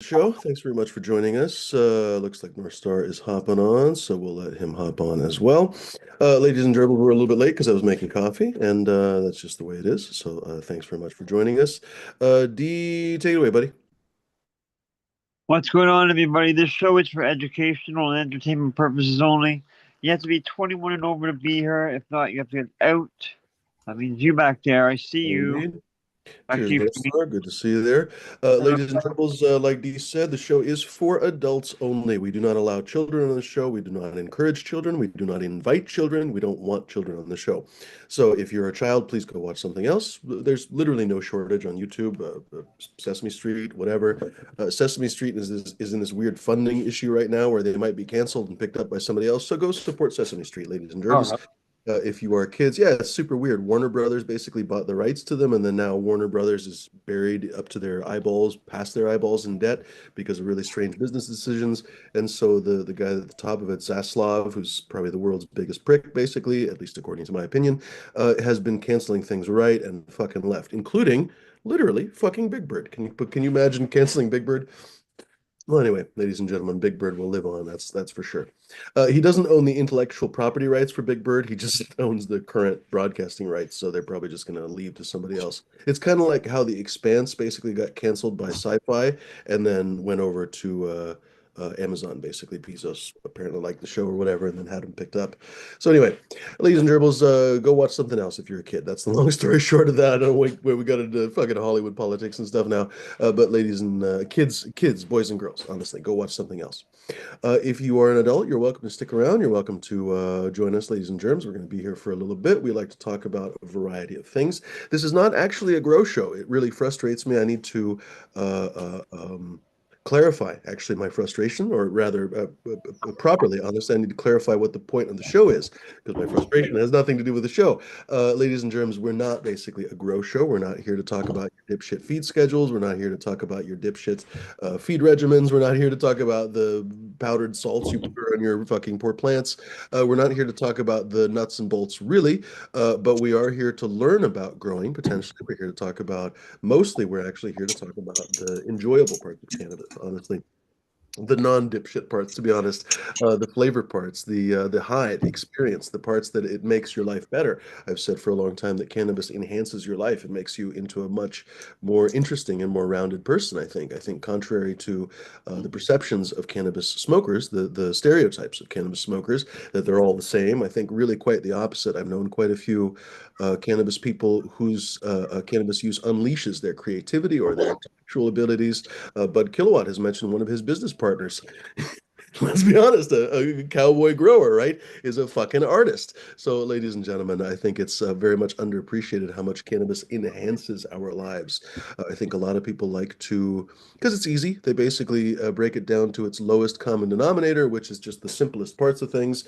Show. Thanks very much for joining us. Looks like North Star is hopping on, so we'll let him hop on as well. Ladies and gentlemen, we're a little bit late because I was making coffee, and that's just the way it is. So thanks very much for joining us. D, take it away, buddy. What's going on, everybody? This show is for educational and entertainment purposes only. You have to be 21 and over to be here. If not, you have to get out. That means you back there. I see you. Indeed. Back to Cheers, you, North Frankie. Star. Good to see you there. Ladies and gentlemen, like Dee said, the show is for adults only. We do not allow children on the show. We do not encourage children. We do not invite children. We don't want children on the show. So if you're a child, please go watch something else. There's literally no shortage on YouTube, Sesame Street, whatever. Sesame Street is in this weird funding issue right now where they might be canceled and picked up by somebody else. So go support Sesame Street, ladies and All germs. right. If you are kids, yeah, it's super weird. Warner Brothers basically bought the rights to them, and then now Warner Brothers is buried up to their eyeballs, past their eyeballs in debt because of really strange business decisions. And so the guy at the top of it, Zaslav, who's probably the world's biggest prick, basically, at least according to my opinion, has been canceling things right and fucking left, including literally fucking Big Bird. Can you imagine canceling Big Bird? Well, anyway, ladies and gentlemen, Big Bird will live on. That's for sure. He doesn't own the intellectual property rights for Big Bird. He just owns the current broadcasting rights, so they're probably just going to leave to somebody else. It's kind of like how The Expanse basically got canceled by Sci-Fi and then went over to Amazon. Basically, Bezos apparently liked the show or whatever, and then had him picked up. So anyway, ladies and gerbils, go watch something else if you're a kid. That's the long story short of that. I don't know where we got into fucking Hollywood politics and stuff now. But ladies and kids, boys and girls, honestly, go watch something else. If you are an adult, you're welcome to stick around. You're welcome to join us, ladies and germs. We're going to be here for a little bit. We like to talk about a variety of things. This is not actually a grow show. It really frustrates me. I need to uh, clarify actually my frustration, or rather, properly, honestly, I need to clarify what the point of the show is because my frustration has nothing to do with the show. Ladies and germs, we're not basically a grow show. We're not here to talk about your dipshit feed schedules. We're not here to talk about your dipshit feed regimens. We're not here to talk about the powdered salts you put on your fucking poor plants. We're not here to talk about the nuts and bolts, really, but we are here to learn about growing. Potentially, we're here to talk about, mostly, we're actually here to talk about the enjoyable parts of cannabis, honestly, the non-dipshit parts, to be honest, the flavor parts, the high, the experience, the parts that it makes your life better. I've said for a long time that cannabis enhances your life. It makes you into a much more interesting and more rounded person, I think. I think contrary to the perceptions of cannabis smokers, the stereotypes of cannabis smokers, that they're all the same, I think really quite the opposite. I've known quite a few cannabis people whose cannabis use unleashes their creativity or their intellectual abilities. Bud Kilowatt has mentioned one of his business partners. Let's be honest, a cowboy grower, right, is a fucking artist. So, ladies and gentlemen, I think it's very much underappreciated how much cannabis enhances our lives. I think a lot of people like to, because it's easy, they basically break it down to its lowest common denominator, which is just the simplest parts of things,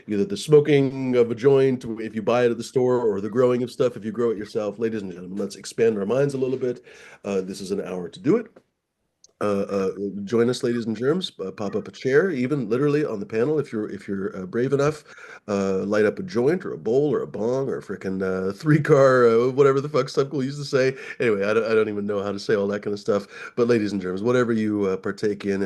either the smoking of a joint if you buy it at the store, or the growing of stuff if you grow it yourself. Ladies and gentlemen, let's expand our minds a little bit. This is an hour to do it. Uh, uh, Join us, ladies and germs. Pop up a chair, even literally on the panel, if you're brave enough. Light up a joint or a bowl or a bong or a freaking three car, whatever the fuck stuff we used to say. Anyway, I don't even know how to say all that kind of stuff. But ladies and germs, whatever you partake in,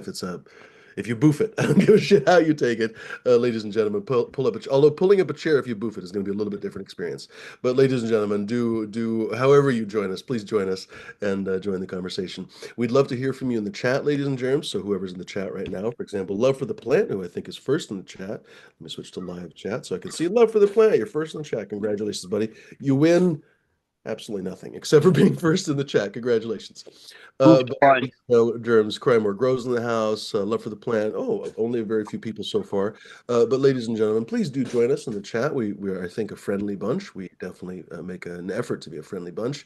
if you boof it, I don't give a shit how you take it. Ladies and gentlemen, pull up although pulling up a chair if you boof it is going to be a little bit different experience. But ladies and gentlemen, do however you join us, please join us and join the conversation. We'd love to hear from you in the chat, ladies and germs. So whoever's in the chat right now, for example, Love for the Plant, who I think is first in the chat. Let me switch to live chat so I can see Love for the Plant. You're first in the chat. Congratulations, buddy. You win absolutely nothing except for being first in the chat. Congratulations. Oops, But fine. germs, crime more grows in the house. Love for the plant. Oh, only a very few people so far. But ladies and gentlemen, please do join us in the chat. We are, I think, a friendly bunch. We definitely make an effort to be a friendly bunch.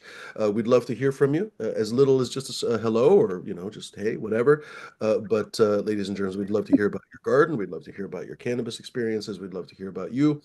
We'd love to hear from you, as little as just a hello or just hey, whatever. But ladies and germs, we'd love to hear about your garden. We'd love to hear about your cannabis experiences. We'd love to hear about you.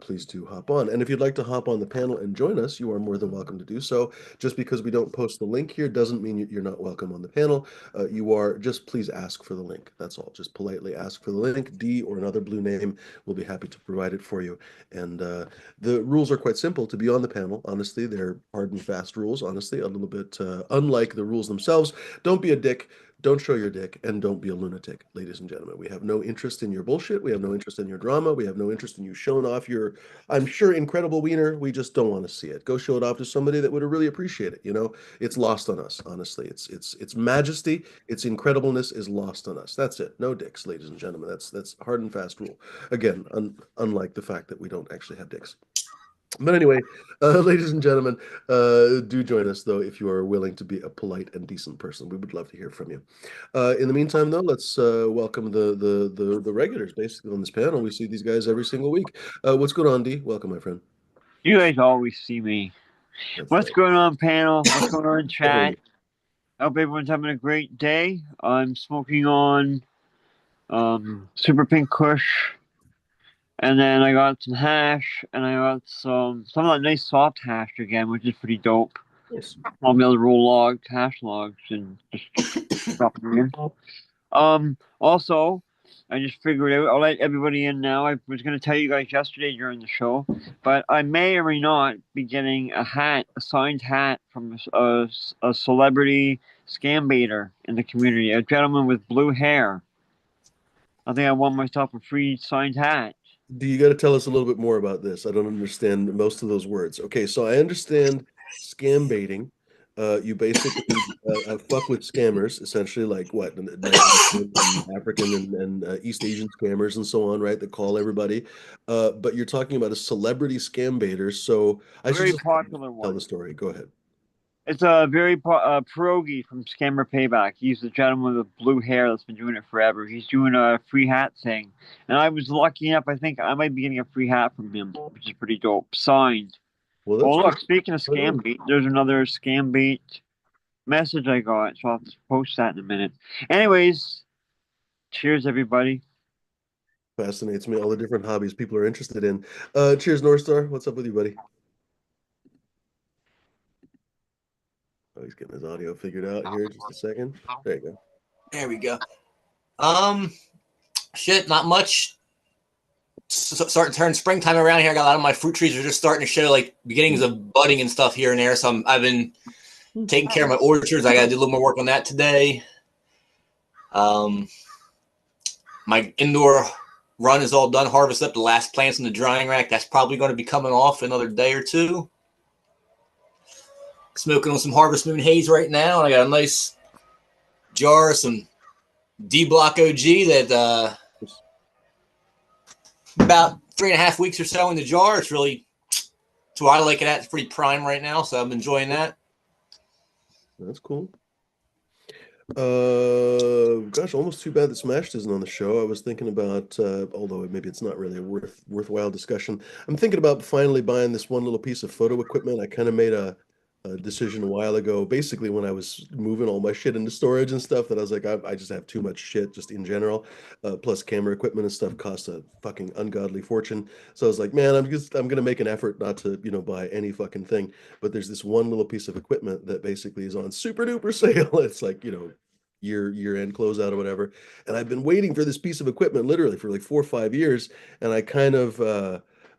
Please do hop on. And if you'd like to hop on the panel and join us, you are more than welcome to do so. Just because we don't post the link here doesn't mean you're not welcome on the panel. You are, just please ask for the link. That's all. Just politely ask for the link. D or another blue name will be happy to provide it for you. And the rules are quite simple to be on the panel. Honestly, they're hard and fast rules. Honestly, a little bit unlike the rules themselves. Don't be a dick. don't show your dick and don't be a lunatic, ladies and gentlemen. We have no interest in your bullshit. We have no interest in your drama. We have no interest in you showing off your, I'm sure, incredible wiener. We just don't want to see it. Go show it off to somebody that would really appreciate it. You know, it's lost on us, honestly. It's majesty, its incredibleness is lost on us. That's it. No dicks, ladies and gentlemen. That's hard and fast rule. Again, unlike the fact that we don't actually have dicks. But anyway, ladies and gentlemen, do join us though if you are willing to be a polite and decent person. We would love to hear from you. In the meantime, though, let's welcome the regulars basically on this panel. We see these guys every single week. What's going on, D? Welcome, my friend. You guys always see me. That's What's right. going on, panel? What's going on, chat? Definitely. I hope everyone's having a great day. I'm smoking on Super Pink Kush, and then I got some hash, and I got some of that nice soft hash again, which is pretty dope. Yes. I'll be able to roll logs, hash logs, and just drop them in. Also, I just figured out, I'll let everybody in now. I was going to tell you guys yesterday during the show, but I may or may not be getting a hat, a signed hat from a celebrity scam baiter in the community, a gentleman with blue hair. I think I won myself a free signed hat. Do you got to tell us a little bit more about this? I don't understand most of those words. Okay, so I understand scam baiting. You basically fuck with scammers, essentially, like what, Nigerian and African and East Asian scammers and so on, right? That call everybody. But you're talking about a celebrity scam baiter, so I A should very just popular tell the one. story. Go ahead. It's a very pierogi from Scammer Payback. He's the gentleman with blue hair that's been doing it forever. He's doing a free hat thing, and I was lucky enough. I think I might be getting a free hat from him, which is pretty dope. Signed. Well, Oh that's cool. look, speaking of Right scam on. bait, there's another scam bait message I got, so I'll have to post that in a minute. Anyways, cheers everybody. Fascinates me all the different hobbies people are interested in. Cheers, North Star. What's up with you, buddy? Oh, he's getting his audio figured out here. Just a second. There you go. There we go. Um, Shit, not much. Starting to turn springtime around here. I got a lot of my fruit trees are just starting to show like beginnings of budding and stuff here and there. So I've been taking care of my orchards. I got to do a little more work on that today. Um, my indoor run is all done. Harvest up the last plants in the drying rack. That's probably going to be coming off another day or two. Smoking on some Harvest Moon haze right now. And I got a nice jar of some D Block OG that about 3.5 weeks or so in the jar. It's really, it's what I like it at. It's pretty prime right now, so I'm enjoying that. That's cool. Gosh, almost too bad that Smashed isn't on the show. I was thinking about, although maybe it's not really a worthwhile discussion. I'm thinking about finally buying this one little piece of photo equipment. I kind of made a decision a while ago, basically when I was moving all my shit into storage and stuff, that I was like, I just have too much shit just in general. Plus camera equipment and stuff costs a fucking ungodly fortune. So I was like, man, I'm gonna make an effort not to, buy any fucking thing. But there's this one little piece of equipment that basically is on super duper sale. It's like, year end closeout or whatever. And I've been waiting for this piece of equipment literally for like 4 or 5 years. And I kind of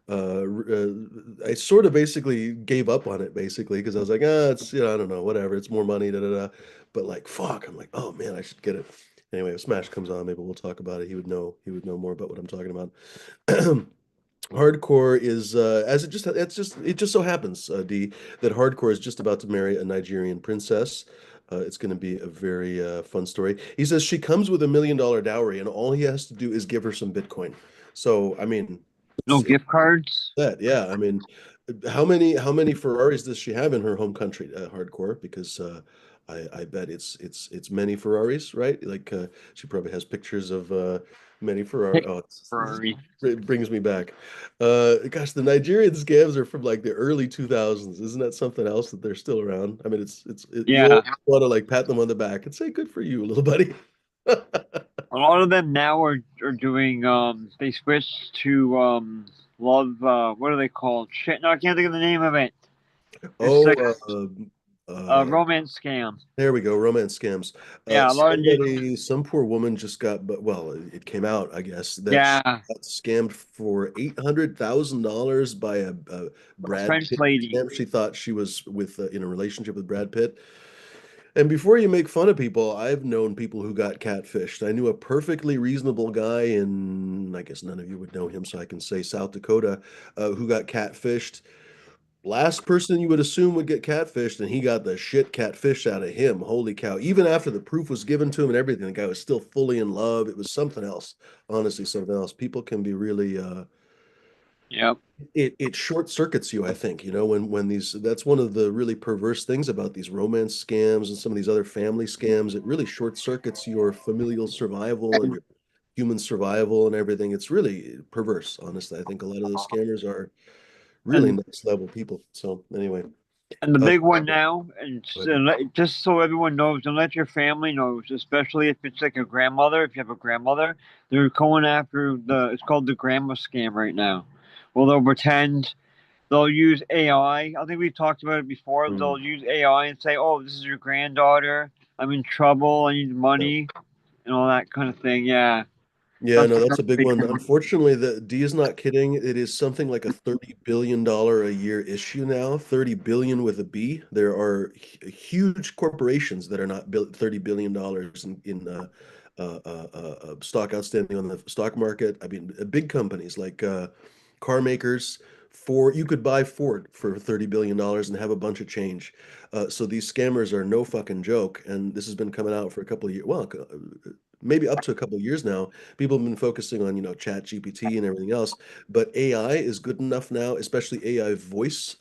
I sort of basically gave up on it basically because I was like, it's, I don't know, whatever, it's more money, da da da. But like, fuck, I'm like, oh man, I should get it. Anyway, if Smash comes on, maybe we'll talk about it. He would know more about what I'm talking about. Hardcore is as it just so happens, D, that Hardcore is just about to marry a Nigerian princess. It's going to be a very fun story. He says she comes with $1 million dowry, and all he has to do is give her some Bitcoin. So, I mean, No gift cards. that, yeah. I mean, how many Ferraris does she have in her home country, Hardcore? Because I bet it's many Ferraris, right? Like she probably has pictures of many Ferrari. Oh, Ferrari. it brings me back. Gosh, the Nigerian scams are from like the early 2000s. Isn't that something else that they're still around? I mean, you Yeah, always want to like pat them on the back and say, "Good for you, little buddy." a lot of them now are doing they switched to love what are they called? Shit, no, I can't think of the name of it. It's Oh, like a romance scam. there we go. Romance scams. Yeah, a lot of Some poor woman just got, but well, it came out, I guess, that she yeah, got scammed for $800,000 by a a Brad French Pitt lady. scam. She thought she was in a relationship with Brad Pitt. And before you make fun of people, I've known people who got catfished. I knew a perfectly reasonable guy in, I guess none of you would know him, so I can say South Dakota, who got catfished. Last person you would assume would get catfished, and he got the shit catfish out of him. Holy cow. Even after the proof was given to him and everything, the guy was still fully in love. It was something else. Honestly, something else. People can be really Yep. it short circuits you, I think, when these that's one of the really perverse things about these romance scams and some of these other family scams. It really short circuits your familial survival and your human survival and everything. It's really perverse, honestly. I think a lot of those scammers are really And next level people. So anyway, and the uh, big one now, and go ahead. just so everyone knows, and let your family knows, especially if it's like a grandmother, if you have a grandmother, they're going after it's called the grandma scam right now. Well, they'll pretend they'll use AI. I think we've talked about it before. Mm, They'll use AI and say, "Oh, this is your granddaughter. I'm in trouble. I need yeah. money," and all that kind of thing. Yeah, Yeah, that's no, that's that's a big big one. one. Unfortunately, the D is not kidding. It is something like a $30 billion a year issue now. 30 billion with a B. There are huge corporations that are not $30 billion in stock outstanding on the stock market. I mean, big companies like car makers. You could buy Ford for $30 billion and have a bunch of change. So these scammers are no fucking joke, and this has been coming out for a couple of years. Well, maybe up to a couple of years now. People have been focusing on, Chat GPT and everything else, but AI is good enough now, especially AI voice.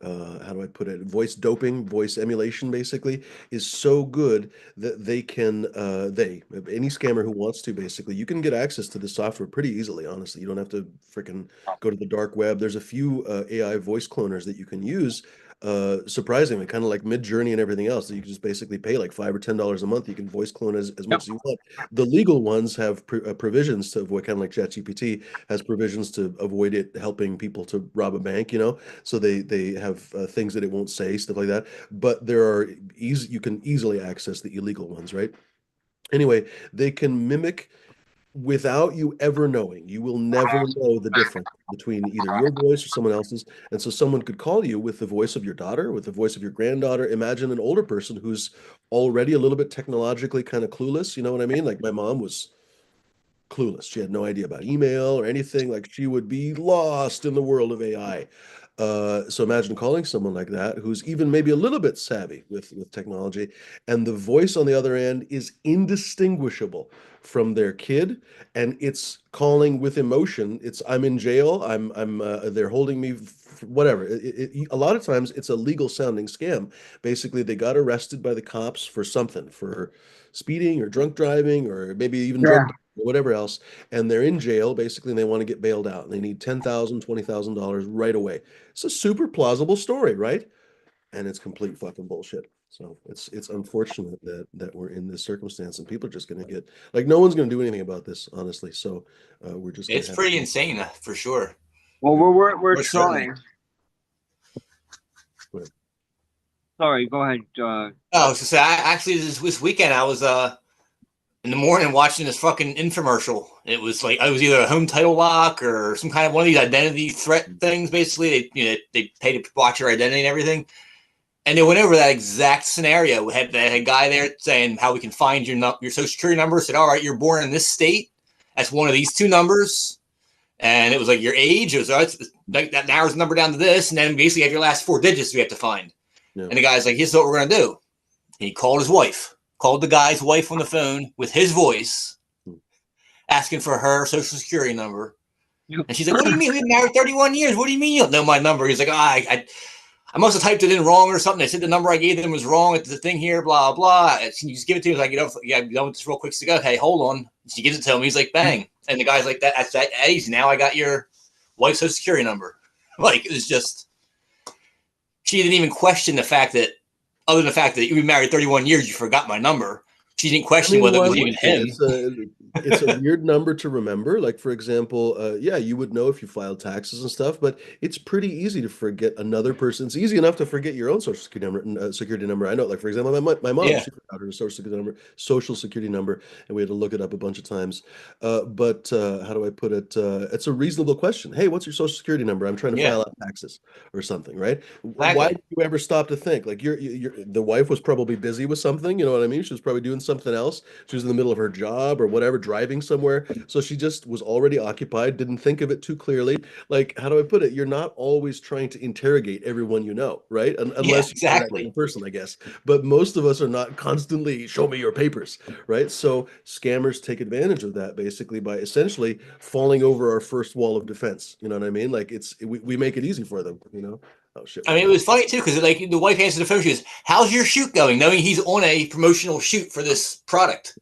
How do I put it? Voice doping, voice emulation, basically, is so good that they can, any scammer who wants to, basically, you can get access to the software pretty easily, honestly. You don't have to freaking go to the dark web. There's a few AI voice cloners that you can use. Surprisingly, kind of like Mid-Journey and everything else, that you can just basically pay like $5 or $10 a month. You can voice clone as much Yep. as you want. The legal ones have provisions to avoid, kind of like ChatGPT has provisions to avoid it helping people to rob a bank, so they have things that it won't say, stuff like that. But you can easily access the illegal ones, right? Anyway, they can mimic without you ever knowing. You will never know the difference between either your voice or someone else's. And so someone could call you with the voice of your daughter, with the voice of your granddaughter. Imagine an older person who's already a little bit technologically kind of clueless. You know what I mean? Like my mom was clueless. She had no idea about email or anything. Like she would be lost in the world of AI. So imagine calling someone like that who's even maybe a little bit savvy with technology, and the voice on the other end is indistinguishable from their kid, and it's calling with emotion. It's I'm in jail. I'm they're holding me. Whatever. A lot of times it's a legal sounding scam. Basically, they got arrested by the cops for something, for speeding or drunk driving or maybe even Yeah. drug or whatever else, and they're in jail basically, and they want to get bailed out, and they need $10,000, $20,000 right away. It's a super plausible story, right? And it's complete fucking bullshit. So it's unfortunate that we're in this circumstance, and people are just going to get like no one's going to do anything about this, honestly. So we're just going It's to have pretty to. insane for sure. Well, Yeah, we're Most certainly. trying. but Sorry, go ahead. Oh, so say, actually this weekend I was in the morning watching this fucking infomercial. It was like I was either a home title lock or some kind of one of these identity threat things. Basically, they pay to watch your identity and everything. And they went over that exact scenario. We had a guy there saying how we can find your social security number. Said, all right, you're born in this state. That's one of these two numbers. And it was like your age. It was like that narrows the number down to this. And then basically you have your last four digits we have to find. yeah. And the guy's like, here's what we're going to do. He called his wife, called the guy's wife on the phone with his voice, asking for her social security number. And she's like, what do you mean? We've been married 31 years. What do you mean you don't know my number? He's like, I must have typed it in wrong or something. They said the number I gave them was wrong. It's the thing here, blah, blah. And you just give it to me. Like, I'm done with this real quick. So go, hey, hold on. She gives it to him. He's like, bang. And the guy's like, that's that easy. Now I got your wife's social security number. Like, it was just, she didn't even question the fact that, other than the fact that you've been married 31 years, you forgot my number. She didn't I question mean, whether it why was would even you? him. It's a weird number to remember. Like, for example, yeah, you would know if you filed taxes and stuff, but it's pretty easy to forget another person. It's easy enough to forget your own social security number. I know, like, for example, my mom, Yeah. she forgot her social security number, and we had to look it up a bunch of times. But how do I put it? It's a reasonable question. Hey, what's your social security number? I'm trying to Yeah. file out taxes or something, right? Why Exactly. did you ever stop to think? Like, the wife was probably busy with something, you know what I mean? She was probably doing something else. She was in the middle of her job or whatever, driving somewhere. So she just was already occupied, didn't think of it too clearly. Like, how do I put it? You're not always trying to interrogate everyone you know, right? Yeah. Unless you're that kind Exactly. of person, I guess. But most of us are not constantly, show me your papers, right? So scammers take advantage of that basically by essentially falling over our first wall of defense. You know what I mean? Like, we make it easy for them, you know? Oh shit, I what mean, it was funny too because like the wife answered the phone. She goes, "How's your shoot going?" Knowing he's on a promotional shoot for this product.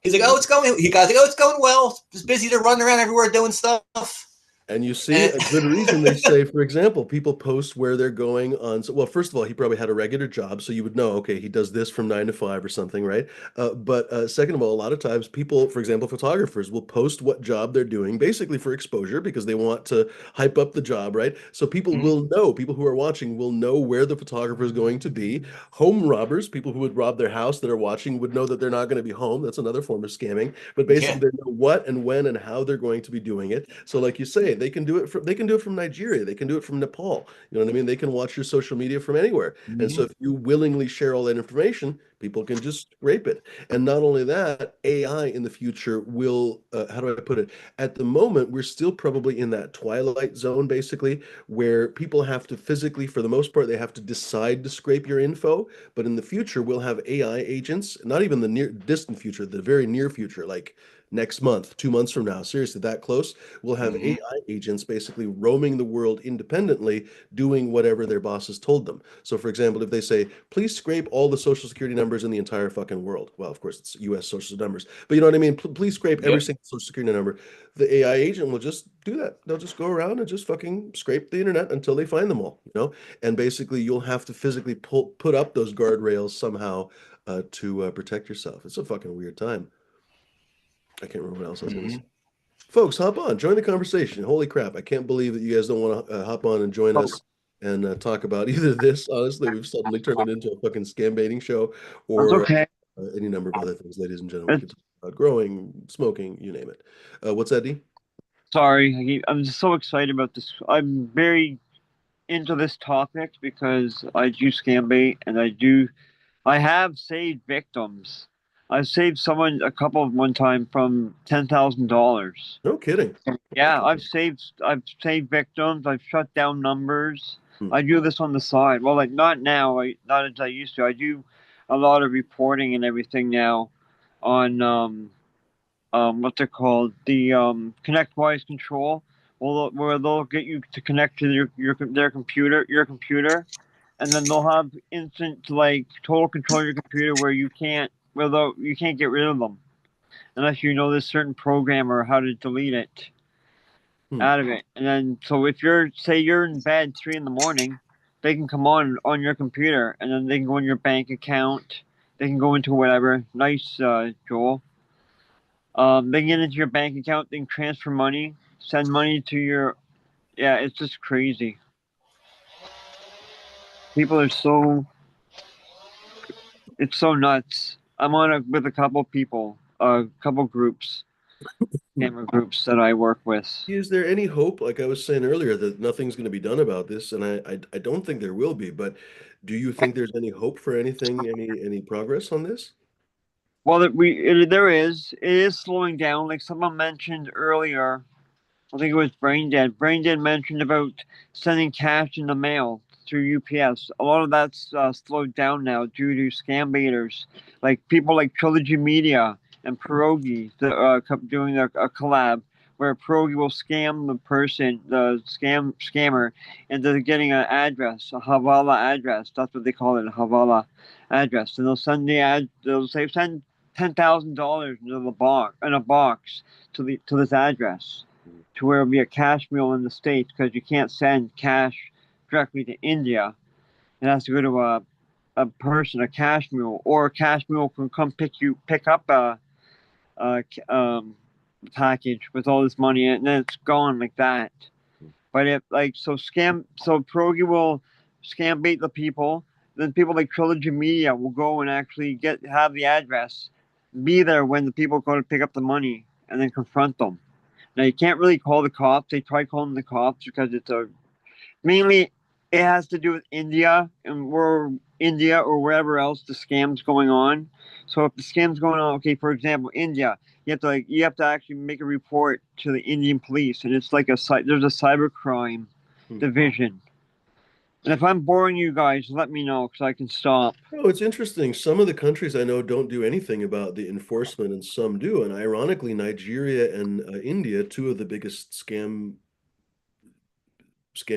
He's like, "Oh, it's going." He got like, "Oh, it's going well. Just busy to run around everywhere doing stuff." And you see And a good reason they say, for example, people post where they're going on. So, well, first of all, he probably had a regular job, so you would know, okay, he does this from 9 to 5 or something, right? But second of all, a lot of times people, for example, photographers will post what job they're doing, basically for exposure because they want to hype up the job, right? So people Mhm. will know, people who are watching will know where the photographer is going to be. Home robbers, people who would rob their house that are watching would know that they're not going to be home. That's another form of scamming. But Yeah. basically, they know what and when and how they're going to be doing it. So, like you say, they can do it from Nigeria, they can do it from Nepal. You know what I mean? They can watch your social media from anywhere. And so, Mhm. if you willingly share all that information, people can just scrape it. And not only that, AI in the future will, how do I put it? At the moment, we're still probably in that twilight zone, basically, where people have to physically, for the most part, they have to decide to scrape your info. But in the future, we'll have AI agents, not even the near distant future, the very near future, like next month, 2 months from now, seriously, that close, we'll have Mhm. AI agents basically roaming the world independently, doing whatever their bosses told them. So, for example, if they say, please scrape all the social security numbers in the entire fucking world. Well, of course, it's US social numbers, but you know what I mean? Please scrape every Yep. single social security number. The AI agent will just do that. They'll just go around and just fucking scrape the internet until they find them all, you know? And basically, you'll have to physically put up those guardrails somehow to protect yourself. It's a fucking weird time. I can't remember what else I was going to say. Mhm. Folks, hop on, join the conversation. Holy crap, I can't believe that you guys don't want to hop on and join us and talk about either this. Honestly, we've suddenly turned it into a fucking scam baiting show That's or okay. any number of other things, ladies and gentlemen. We It's, could talk about growing, smoking, you name it. What's that, D? sorry, I'm just so excited about this. I'm very into this topic because I do scam bait and I have saved victims. I've saved someone a couple of one time from $10,000. No kidding. Holy Yeah, cow. I've saved victims. I've shut down numbers. Hmm. I do this on the side. Well, like not now. Not as I used to. I do a lot of reporting and everything now on what they're called, the Connect Wise Control. Well, where they'll get you to connect to your computer, and then they'll have instant like total control of your computer where you can't get rid of them unless you know this certain program or how to delete it Hmm. out of it. And then so if you're in bed 3 in the morning, they can come on your computer, and then they can go in your bank account. They can go into whatever. Nice, Joel. They can get into your bank account. They can transfer money, send money to your. Yeah, it's just crazy. People are so. It's so nuts. I'm on with a couple people, a couple groups, Hmm. gamer groups that I work with. Is there any hope, like I was saying earlier, that nothing's going to be done about this? And I don't think there will be, but do you think there's any hope for anything, any progress on this? Well, there is. It is slowing down. Like someone mentioned earlier, I think it was Brain Dead. Brain Dead mentioned about sending cash in the mail through UPS. A lot of that's slowed down now due to scam baiters, like people like Trilogy Media and Pierogi that doing a collab where Pierogi will scam the person, the scammer, into getting an address, a Havala address. That's what they call it, a Havala address. And they'll send They'll say send $10,000 into the box in a box to this address to where it'll be a cash mule in the States because you can't send cash directly to India. It has to go to a person, a cash mule, or a cash mule can come pick up package with all this money in it, and then it's gone like that. But if so Progi will scam bait the people. Then people like Trilogy Media will go and actually have the address, be there when the people go to pick up the money, and then confront them. Now you can't really call the cops. They try calling the cops because it's mainly it has to do with India and India or wherever else the scam's going on. So if the scam's going on, okay, for example, India, you have to actually make a report to the Indian police, and it's like there's a cybercrime division. And if I'm boring you guys, let me know because I can stop. Oh, it's interesting. Some of the countries I know don't do anything about the enforcement, and some do. And ironically, Nigeria and India, two of the biggest scam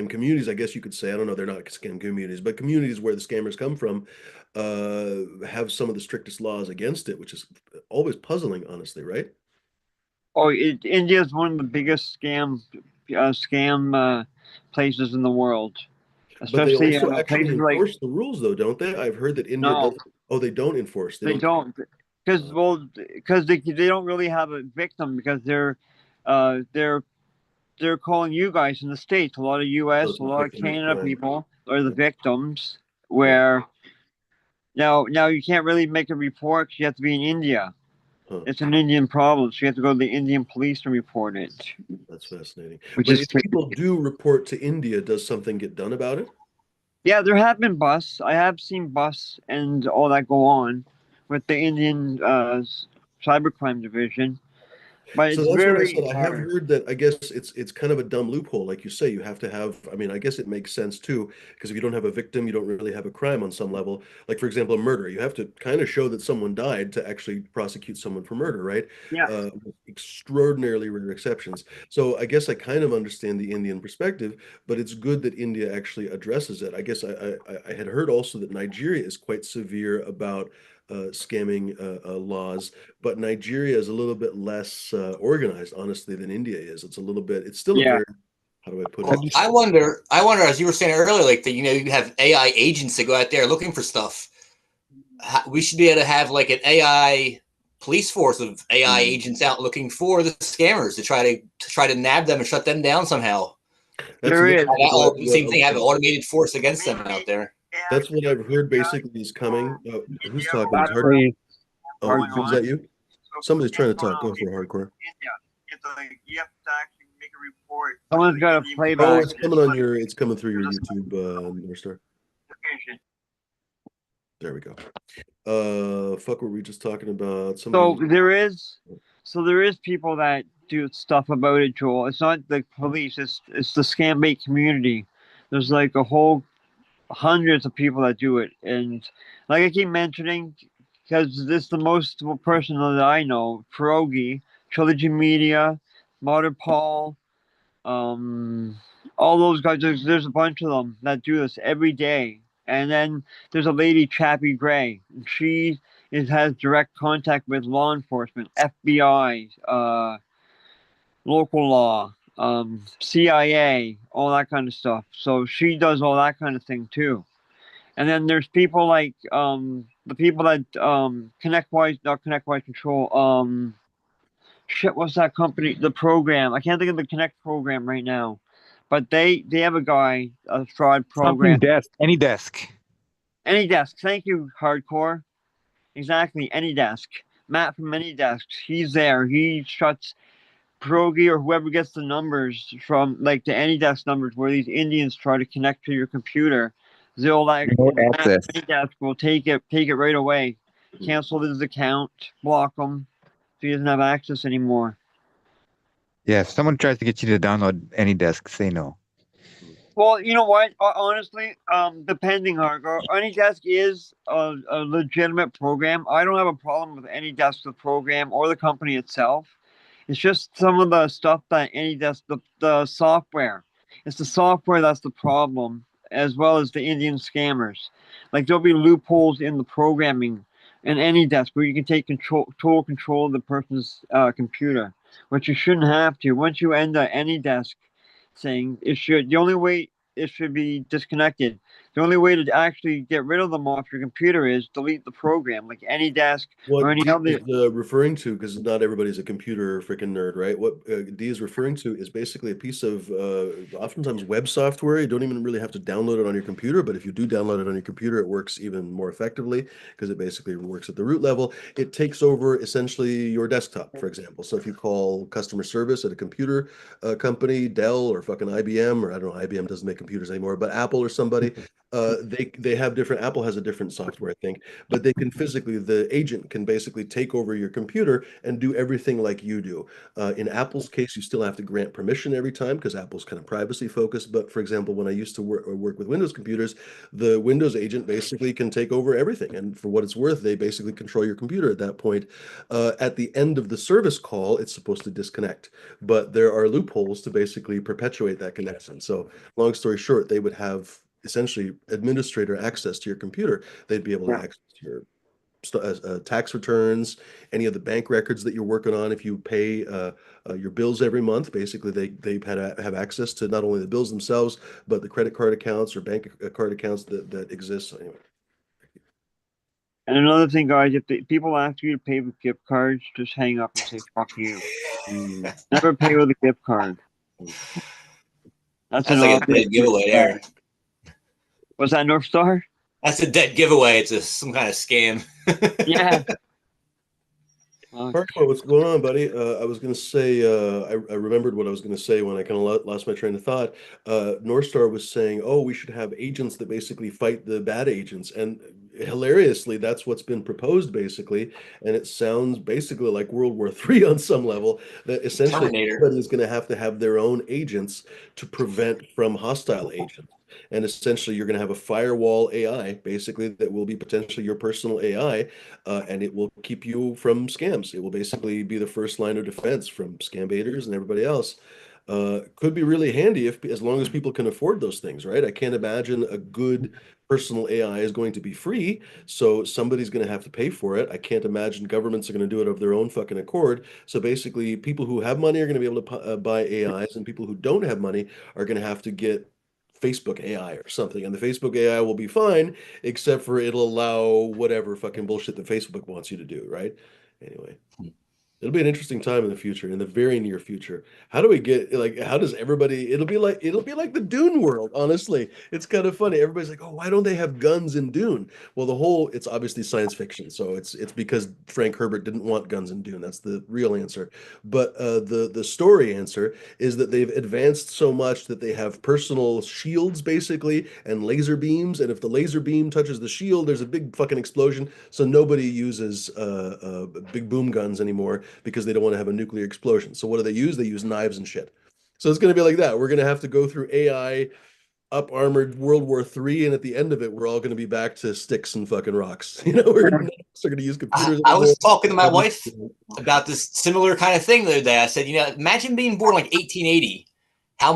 communities, I guess you could say. I don't know, they're not scam communities, but communities where the scammers come from, have some of the strictest laws against it, which is always puzzling, honestly, right? Oh, India is one of the biggest scam places in the world, But they especially also actually places like enforce the rules, though, don't they? I've heard that India no, doesn't. Oh, they don't enforce. They they don't. don't, because they don't really have a victim because uh, they're they're calling you guys in the States. A lot of So U.S., it's a a lot of victim of Canada crime. people are the Yeah. victims. Huh. Where now you can't really make a report 'cause you have to be in India. Huh. It's an Indian problem, so you have to go to the Indian police to report it, That's fascinating. which But is if people do report to India, does something get done about it? yeah. There have been busts. I have seen busts and all that go on with the Indian cybercrime division, but So it's that's what I very said. I have hard. heard that. I guess it's kind of a dumb loophole, like you say. You have to have. I mean, I guess it makes sense too, because if you don't have a victim, you don't really have a crime on some level. Like for example, a murder. You have to kind of show that someone died to actually prosecute someone for murder, right? Yeah, With extraordinarily rare exceptions. So I guess I kind of understand the Indian perspective, but it's good that India actually addresses it. I guess I had heard also that Nigeria is quite severe about scamming laws, but Nigeria is a little bit less organized, honestly, than India is. It's a little bit, it's still a yeah. very, how do I put Well, it? I wonder, as you were saying earlier, like that, you have AI agents that go out there looking for stuff. We should be able to have like an AI police force of AI agents out looking for the scammers to try to nab them and shut them down somehow. That's There is. literally Same thing, have an automated force against them out there. that's what I've heard basically is coming. Who's talking? Is hard? Actually, Oh, Going is on. that you? Somebody's trying to talk. Go for hardcore. India. You have to actually make a report. Someone's got to play Oh, back. it's coming on your, it's coming through your YouTube, North Star. There we go. Fuck, were we just talking about? So there is people that do stuff about it, Joel. It's not the police. It's the scam bait community. There's like a whole hundreds of people that do it, and like I keep mentioning, because this is the most person that I know, Pierogi, Trilogy Media, Modern Paul, um, all those guys. There's a bunch of them that do this every day. And then there's a lady, Chappie Gray. Has direct contact with law enforcement, FBI, local law, CIA, all that kind of stuff. So she does all that kind of thing too. And then there's people like the people that not Connect Wise Control. Shit, what's that company? The program. I can't think of the Connect program right now, but they have a guy, a fraud something program. desk, any desk. AnyDesk. Thank you, Hardcore. Exactly, AnyDesk. Matt from AnyDesk. He's there. He shuts Pierogi or whoever gets the numbers from like the AnyDesk numbers where these Indians try to connect to your computer. They'll like No Matt from access. AnyDesk will take it right away. Cancel his account, block him, so he doesn't have access anymore. Yeah, if someone tries to get you to download any desk, say no. Well, you know what? Honestly, depending on AnyDesk is a legitimate program. I don't have a problem with AnyDesk, the program or the company itself. It's just some of the stuff that AnyDesk, the software. It's the software that's the problem, as well as the Indian scammers. Like there'll be loopholes in the programming in AnyDesk where you can take total control of the person's computer, which you shouldn't have to. Once you end AnyDesk saying the only way it should be disconnected. The only way to actually get rid of them off your computer is delete the program, like any desk or What any D other. is referring to, because not everybody's a computer freaking nerd, right? What D is referring to is basically a piece of oftentimes web software. You don't even really have to download it on your computer, but if you do download it on your computer, it works even more effectively because it basically works at the root level. It takes over essentially your desktop, for example. So if you call customer service at a computer company, Dell or fucking IBM, or I don't know, IBM doesn't make computers anymore, but Apple or somebody, they have different. Apple has a different software, I think, but they can physically, the agent can basically take over your computer and do everything like you do. In Apple's case, you still have to grant permission every time because Apple's kind of privacy focused. But for example, when I used to work with Windows computers, the Windows agent basically can take over everything. And for what it's worth, they basically control your computer at that point. At the end of the service call, it's supposed to disconnect, but there are loopholes to basically perpetuate that connection. So long story short, they would have essentially administrator access to your computer. They'd be able to Yeah. access your tax returns, any of the bank records that you're working on. If you pay your bills every month, basically they have access to not only the bills themselves, but the credit card accounts or bank card accounts that exist. So anyway. And another thing, guys, if people ask you to pay with gift cards, just hang up and say "fuck you." Never pay with a gift card. That's That's an like a obvious dead giveaway there. Was that North Star? That's a dead giveaway. It's some kind of scam. Yeah. Hardcore, what's going on, buddy? I was going to say, I remembered what I was going to say when I kind of lost my train of thought. North Star was saying, oh, we should have agents that basically fight the bad agents. And hilariously, that's what's been proposed, basically. And it sounds basically like World War III on some level, that essentially Terminator. everybody is going to have their own agents to prevent from hostile agents. And essentially, you're going to have a firewall AI, basically, that will be potentially your personal AI, and it will keep you from scams. It will basically be the first line of defense from scam baiters and everybody else. Could be really handy if, as long as people can afford those things, right? I can't imagine a good personal AI is going to be free, so somebody's going to have to pay for it. I can't imagine governments are going to do it of their own fucking accord. So basically, people who have money are going to be able to buy AIs, and people who don't have money are going to have to get Facebook AI or something. And the Facebook AI will be fine, except for it'll allow whatever fucking bullshit that Facebook wants you to do, right? Anyway, it'll be an interesting time in the future, in the very near future. How do we get like? How does everybody? It'll be like the Dune world. Honestly, it's kind of funny. Everybody's like, "Oh, why don't they have guns in Dune?" Well, it's obviously science fiction, so it's because Frank Herbert didn't want guns in Dune. That's the real answer. But the story answer is that they've advanced so much that they have personal shields basically and laser beams, and if the laser beam touches the shield, there's a big fucking explosion. So nobody uses big boom guns anymore because they don't want to have a nuclear explosion. So what do they use? They use knives and shit. So it's going to be like that. We're going to have to go through AI up armored World War III, and at the end of it, we're all going to be back to sticks and fucking rocks. We're going to use computers. I was talking to my wife about this similar kind of thing the other day. I said, imagine being born like 1880. How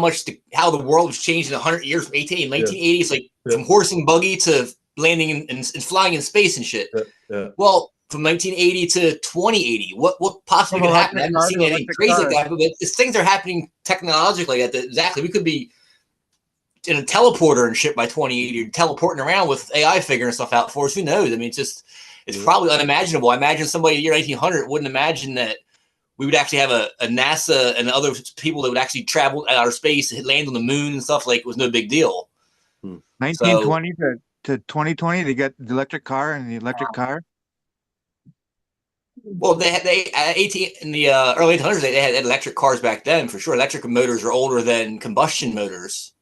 the world has changed in 100 years from 1880. 1980 is like from horse and buggy to landing and flying in space and shit. Well, from 1980 to 2080, what possibly could happen? I haven't seen anything crazy like that, but things are happening technologically. Exactly, we could be in a teleporter and shit by 2080, teleporting around with AI figuring stuff out for us. Who knows? I mean, it's probably unimaginable. I imagine somebody in the year 1800 wouldn't imagine that we would actually have a NASA and other people that would actually travel outer space, land on the moon and stuff like it was no big deal. 1920 to 2020, they got the electric car and the electric car. Well, they in the early 1800s they had electric cars back then for sure. Electric motors are older than combustion motors.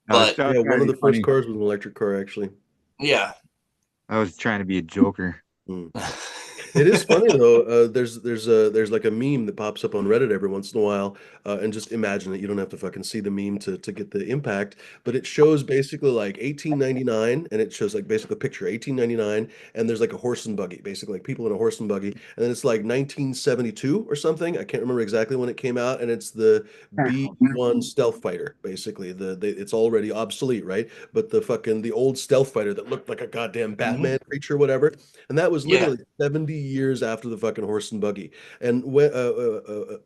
But one of the first cars was an electric car, actually. Yeah, I was trying to be a joker. It is funny though. There's like a meme that pops up on Reddit every once in a while, and just imagine it. You don't have to fucking see the meme to get the impact, but it shows basically like 1899, and it shows like basically a picture 1899, and there's like a horse and buggy, basically like people in a horse and buggy, and then it's like 1972 or something. I can't remember exactly when it came out, and it's the B-1 stealth fighter, basically. It's already obsolete, right? But the old stealth fighter that looked like a goddamn Batman creature, whatever, and that was literally 70 years after the fucking horse and buggy. And when,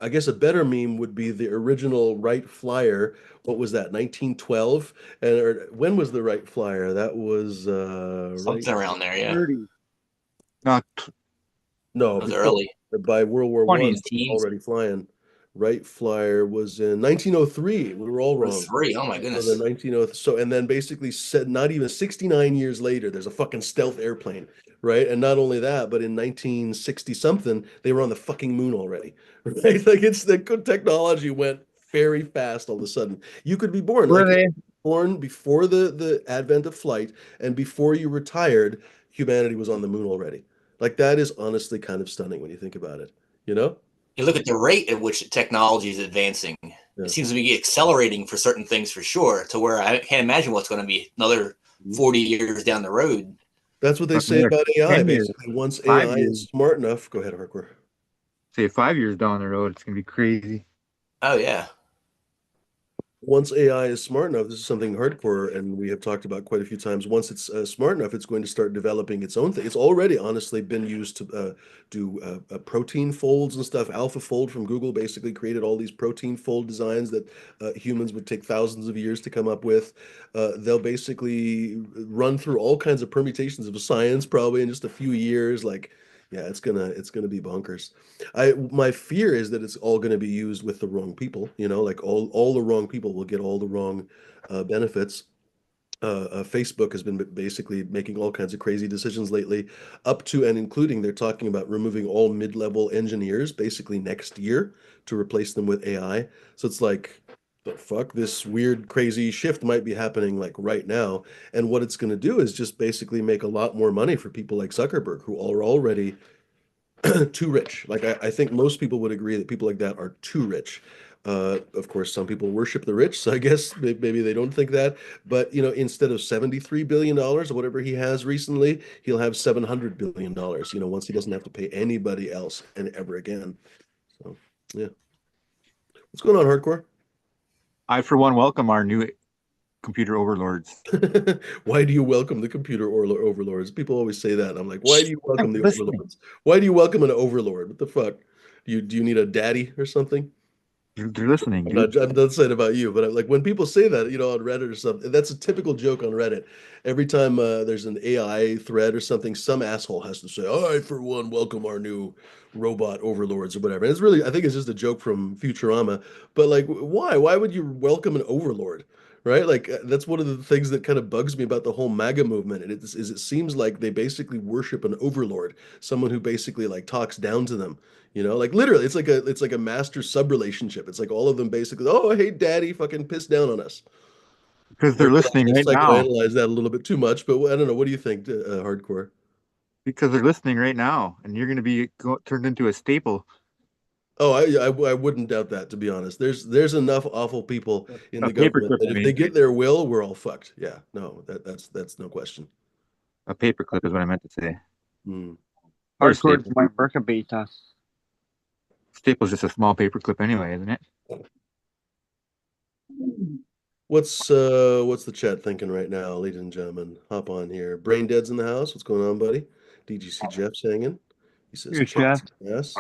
I guess a better meme would be the original Wright Flyer. What was that, 1912? And when was the Wright Flyer? That was right. Something around there, yeah. 30. Not No, It was before, early. by World War One, 20s. Teens. already flying. Wright Flyer was in 1903. We were all wrong. 3. Oh my So goodness. the 1903. So and then basically said not even 69 years later, there's a fucking stealth airplane, right? And not only that, but in 1960 something, they were on the fucking moon already, right? Like it's the good technology went very fast all of a sudden. You could be born Were like they? born before the advent of flight and before you retired, humanity was on the moon already. Like that is honestly kind of stunning when you think about it, you know? You look at the rate at which technology is advancing. Yeah. It seems to be accelerating for certain things for sure, to where I can't imagine what's going to be another 40 years down the road. That's what they But say yeah, about AI. 10 years, Basically, once 5 AI years. is smart enough, go ahead, Harcourt. Say 5 years down the road, it's gonna be crazy. Oh yeah. Once AI is smart enough, this is something hardcore, and we have talked about quite a few times. Once it's smart enough, it's going to start developing its own thing. It's already honestly been used to do protein folds and stuff. AlphaFold from Google basically created all these protein fold designs that humans would take thousands of years to come up with. They'll basically run through all kinds of permutations of science probably in just a few years. Like, yeah, it's gonna be bonkers. My fear is that it's all going to be used with the wrong people, like all the wrong people will get all the wrong benefits. Facebook has been basically making all kinds of crazy decisions lately, up to and including they're talking about removing all mid-level engineers basically next year to replace them with AI. So it's like, the fuck, this weird, crazy shift might be happening like right now. And what it's going to do is just basically make a lot more money for people like Zuckerberg, who are already too rich. Like I think most people would agree that people like that are too rich. Of course, some people worship the rich, so I guess maybe they don't think that. But instead of $73 billion or whatever he has recently, he'll have $700 billion. Once he doesn't have to pay anybody else and ever again. So yeah, what's going on, hardcore? I, for one, welcome our new computer overlords. Why do you welcome the computer overlords? People always say that. I'm like, why do you welcome the Listening. overlords? Why do you welcome an overlord? What the fuck? Do you need a daddy or something? They're listening, I'm dude. not saying about you, but like when people say that, on Reddit or something, that's a typical joke on Reddit. Every time there's an AI thread or something, some asshole has to say, "I, for one, welcome our new robot overlords" or whatever. And it's really, I think it's just a joke from Futurama. But like, why? Why would you welcome an overlord? Right? Like that's one of the things that kind of bugs me about the whole MAGA movement. And it seems like they basically worship an overlord, someone who basically like talks down to them. Like literally, it's like a master sub relationship. It's like all of them basically, oh, hey, daddy, fucking pissed down on us. Because they're Maybe listening I right now. psychoanalyze that a little bit too much, but I don't know. What do you think, hardcore? Because they're listening right now, and you're gonna be turned into a staple, Oh, I wouldn't doubt that, to be honest. There's enough awful people in a the government paperclip. that I if they mean, get their will, we're all fucked. Yeah, no, that's no question. a paperclip is what I meant to say. Hmm. Or a Hardcore staple. my Mercabeta. Staple's just a small paperclip anyway, isn't it? What's the chat thinking right now, ladies and gentlemen? Hop on here. Brain Dead's in the house. What's going on, buddy? DGC Jeff's hanging. He says, Here, check Chef. yes.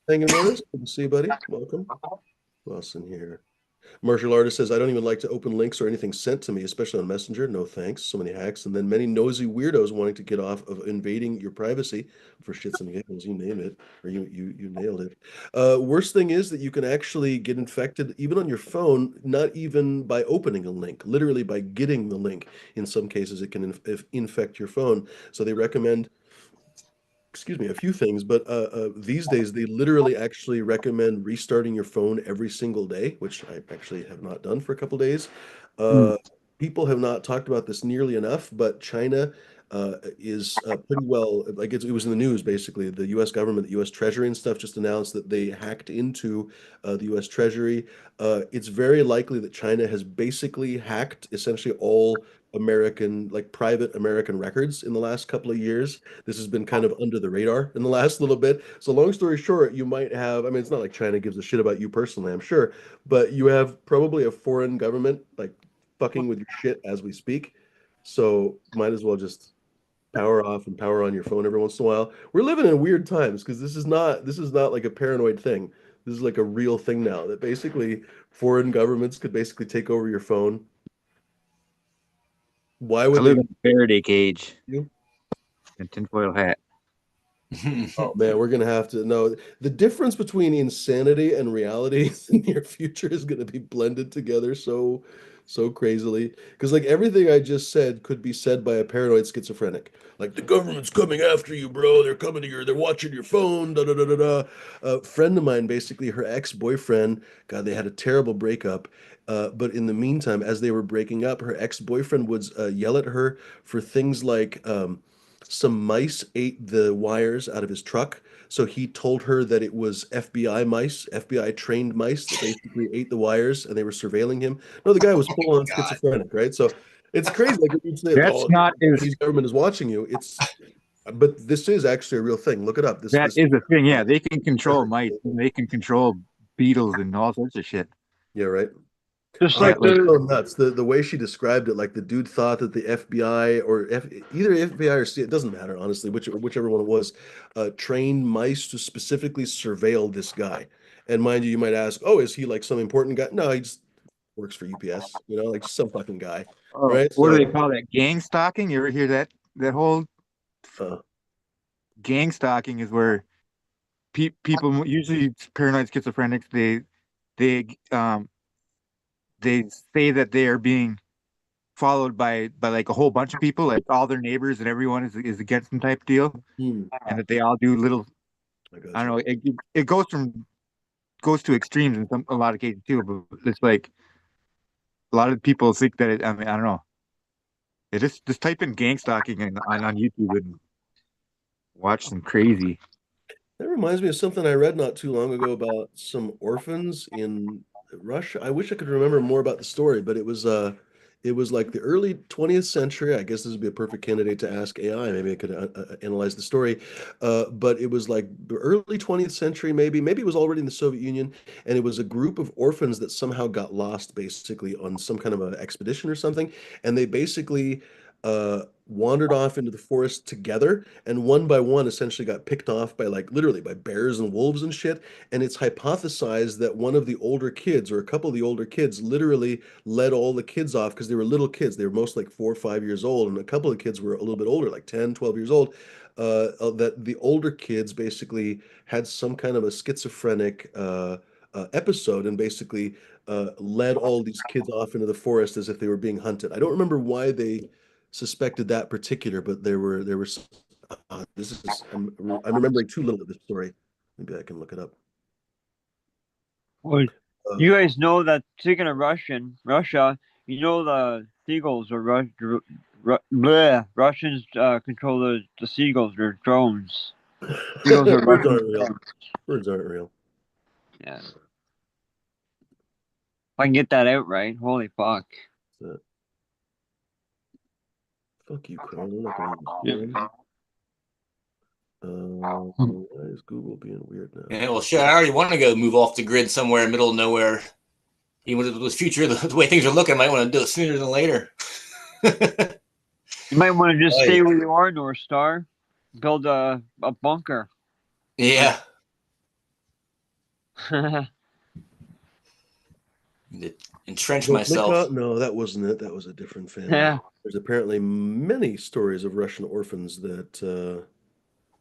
Hanging with us. Good to see you, buddy. Welcome. Who else in here? Martial artist says, I don't even like to open links or anything sent to me, especially on Messenger. No thanks. So many hacks. And then many nosy weirdos wanting to get off of invading your privacy for shits and giggles. You name it. Or you nailed it. Worst thing is that you can actually get infected even on your phone, not even by opening a link, literally by getting the link. In some cases, it can infect your phone. So they recommend a few things, but these days they literally actually recommend restarting your phone every single day, which I actually have not done for a couple days. Mm. Uh, People have not talked about this nearly enough, but China is pretty well, like it was in the news basically. The US government, the US Treasury and stuff just announced that they hacked into the US Treasury. It's very likely that China has basically hacked essentially all American, like private American records in the last couple of years. This has been kind of under the radar in the last little bit. So long story short, you might have, I mean, it's not like China gives a shit about you personally, I'm sure, but you have probably a foreign government like fucking with your shit as we speak. So might as well just power off and power on your phone every once in a while. We're living in weird times because this is not like a paranoid thing. This is like a real thing now that basically foreign governments could basically take over your phone. Why I would live they? in a Faraday cage You? and tinfoil hat. Oh man, we're gonna have to know the difference between insanity and reality in the near future is gonna be blended together so crazily. Because like everything I just said could be said by a paranoid schizophrenic. Like the government's coming after you, bro. They're watching your phone. Da da da da da. A friend of mine, basically, her ex-boyfriend, God, they had a terrible breakup. But in the meantime, as they were breaking up, her ex-boyfriend would yell at her for things like some mice ate the wires out of his truck. So he told her that it was FBI mice, FBI trained mice that basically ate the wires and they were surveilling him. No, the guy was Oh full on my God. schizophrenic, right? So it's crazy. Like when you say, That's oh, not the as Chinese government is watching you. But this is actually a real thing. Look it up. that This, is a thing. Yeah, they can control mice. They can control beetles and all sorts of shit. yeah, right. Just Oh, Yeah, like it like was the so nuts. The way she described it, like the dude thought that the FBI either FBI or C, it doesn't matter, honestly, whichever one it was, trained mice to specifically surveil this guy. And mind you, you might ask, oh, is he like some important guy? No, he just works for UPS, like just some fucking guy, oh, right? what do So, they call that? Gang stalking? You ever hear that whole uh, gang stalking is where people usually paranoid schizophrenics they um they say that they are being followed by like a whole bunch of people, like all their neighbors and everyone is against them type deal, hmm, and that they all do little. I I got don't you. know. It goes to extremes in a lot of cases too, but it's like a lot of people think that I mean, I don't know. Just type in gang stalking on YouTube and watch some crazy. That reminds me of something I read not too long ago about some orphans in Russia. I wish I could remember more about the story, but it was like the early 20th century. I guess this would be a perfect candidate to ask AI. Maybe I could analyze the story. But it was like the early 20th century, maybe it was already in the Soviet Union, and it was a group of orphans that somehow got lost basically on some kind of an expedition or something, and they basically wandered off into the forest together, and one by one essentially got picked off by like literally by bears and wolves and shit. And it's hypothesized that one of the older kids or a couple of the older kids literally led all the kids off because they were little kids. They were most like 4 or 5 years old, and a couple of kids were a little bit older, like 10, 12 years old. That the older kids basically had some kind of a schizophrenic episode and basically led all these kids off into the forest as if they were being hunted. I don't remember why they suspected that particular, but there were. This is I'm remembering too little of this story. Maybe I can look it up. well, Uh, you guys know that speaking of Russia, the seagulls are Russians control the seagulls, they're drones. Seagulls are birds Russian aren't real. drones. Birds aren't real. Yeah. If I can get that out right, holy fuck. Uh, Fuck you, Chrome. I'm not gonna use Yeah. Chrome. Why is Google being weird now? Yeah, well, shit, I already want to go move off the grid somewhere in the middle of nowhere. Even with the future, the way things are looking, I might want to do it sooner than later. You might want to just stay Right. where you are, North Star. Build a bunker. Yeah. Entrench myself. No, that wasn't it. That was a different family. Yeah. There's apparently many stories of Russian orphans that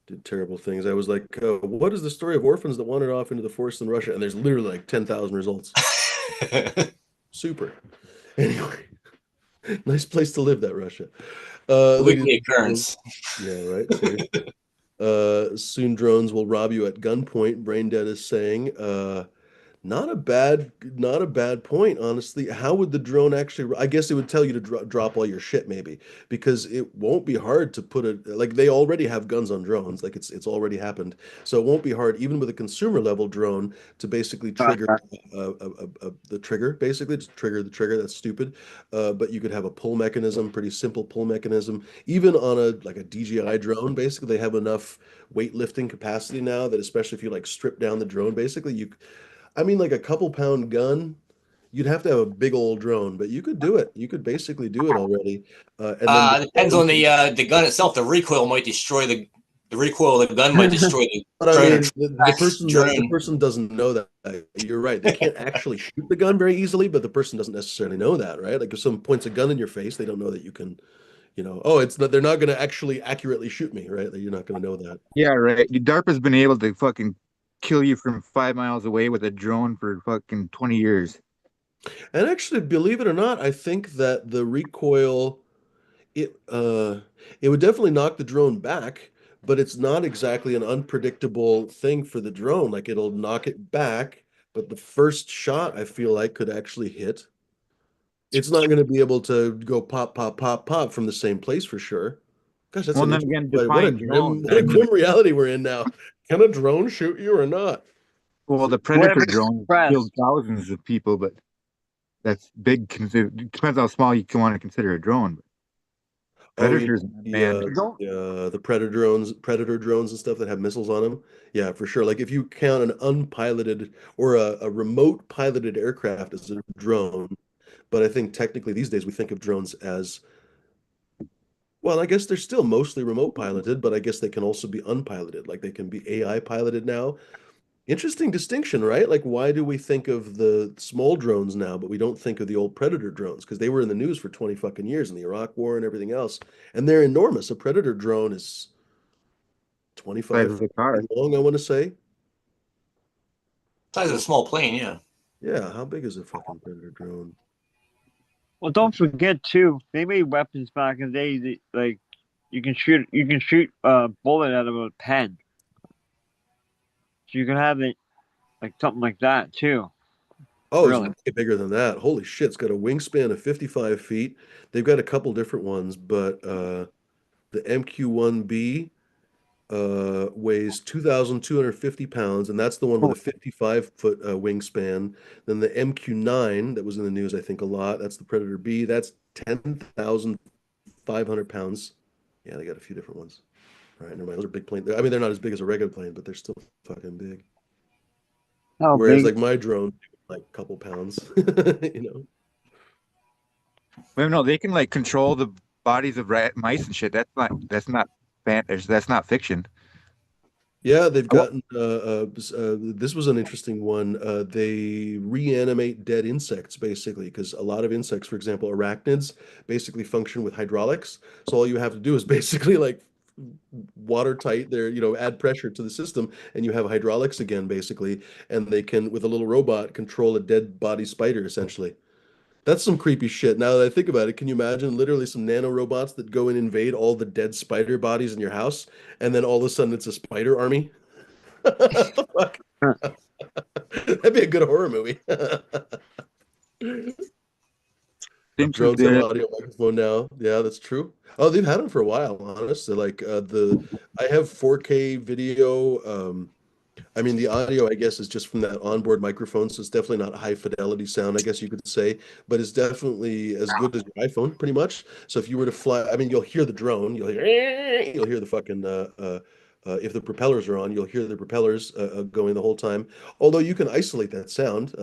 did terrible things. I was like, what is the story of orphans that wandered off into the forest in Russia? And there's literally like 10,000 results. Super. Anyway, nice place to live, that Russia. Weekly Ladies, occurrence. yeah, right. Seriously. Soon drones will rob you at gunpoint. Brain Dead is saying. Not a bad point, honestly. How would the drone actually? I guess it would tell you to drop all your shit, maybe, because it won't be hard to put it. Like they already have guns on drones, like it's already happened. So it won't be hard, even with a consumer level drone, to basically trigger the trigger, basically just trigger the trigger. That's stupid. But you could have a pull mechanism, pretty simple pull mechanism. Even on a DJI drone, basically they have enough weightlifting capacity now that especially if you like strip down the drone, basically you. I mean, like a couple pound gun, You'd have to have a big old drone, but you could do it. You could basically do it already. And then Depends on the gun itself. The recoil might destroy the recoil of the gun might destroy the but I drone or mean, the drone. person doesn't know that. You're right. They can't actually shoot the gun very easily, but the person doesn't necessarily know that, right? Like if someone points a gun in your face, they don't know that you can, oh, it's not. They're not going to actually accurately shoot me, right? You're not going to know that. Yeah, right. DARPA's been able to fucking kill you from 5 miles away with a drone for fucking 20 years. And actually, believe it or not, I think that the recoil it it would definitely knock the drone back, but it's not exactly an unpredictable thing for the drone. Like it'll knock it back, but the first shot I feel like could actually hit. It's not going to be able to go pop, pop, pop, pop from the same place for sure. Gosh, that's Well, an then interesting. again, What a define grim, drones. what a grim reality we're in now. Can a drone shoot you or not? Well, the Whatever Predator drones killed expressed. thousands of people, but that's big. Depends how small you can want to consider a drone. But Oh, Predators, man. Don't the predator drones and stuff that have missiles on them. Yeah, for sure. Like if you count an unpiloted or a remote piloted aircraft as a drone, but I think technically these days we think of drones as, well, I guess they're still mostly remote piloted, but I guess they can also be unpiloted. Like they can be AI piloted now. Interesting distinction, right? Like, why do we think of the small drones now, but we don't think of the old Predator drones? Because they were in the news for 20 fucking years in the Iraq War and everything else. And they're enormous. A Predator drone is Size 25 of the feet car. long, I want to say. Size of a small plane, yeah. Yeah, how big is a fucking Predator drone? well, don't forget too. They made weapons back in the day. Like you can shoot a bullet out of a pen. So you can have it like something like that too. Oh, it's Really. way bigger than that. Holy shit, it's got a wingspan of 55 feet. They've got a couple different ones, but the MQ-1B weighs 2,250 pounds, and that's the one with a 55-foot wingspan. Then the MQ-9 that was in the news, I think, a lot. That's the Predator B. That's 10,500 pounds. Yeah, they got a few different ones. All right, never mind. Those are big planes. I mean, they're not as big as a regular plane, but they're still fucking big. How Whereas, big? like my drone, like a couple pounds. you know. Well, no, they can like control the bodies of mice and shit. That's not fiction. Yeah, they've I wa- gotten this was an interesting one. They reanimate dead insects basically because a lot of insects, for example, arachnids, basically function with hydraulics. So all you have to do is basically like watertight there, add pressure to the system and you have hydraulics again basically, and they can with a little robot control a dead body spider essentially. That's some creepy shit. Now that I think about it, can you imagine literally some nanorobots that go and invade all the dead spider bodies in your house, and then all of a sudden it's a spider army? Fuck. Huh. That'd be a good horror movie. Drones have audio microphone now. Yeah, that's true. Oh, they've had them for a while, honestly. Like I have 4K video. I mean, the audio, I guess, is just from that onboard microphone, so it's definitely not high fidelity sound, I guess you could say, but it's definitely as good as your iPhone, pretty much. So if you were to fly, I mean, you'll hear the drone, you'll hear the fucking, if the propellers are on, you'll hear the propellers going the whole time. Although you can isolate that sound,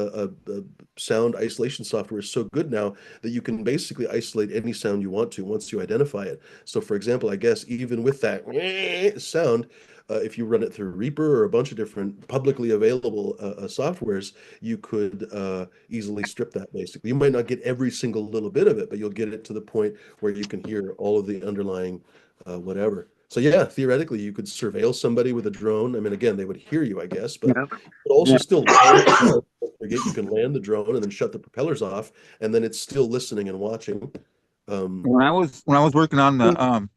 sound isolation software is so good now that you can basically isolate any sound you want to once you identify it. So, for example, I guess even with that sound, if you run it through Reaper or a bunch of different publicly available softwares, you could easily strip that basically. You might not get every single little bit of it, but you'll get it to the point where you can hear all of the underlying whatever. So yeah, theoretically, you could surveil somebody with a drone. I mean, again, they would hear you, I guess, but Yeah. but also Yeah. still land the drone. Don't forget, you can land the drone and then shut the propellers off, and then it's still listening and watching. when I was working on that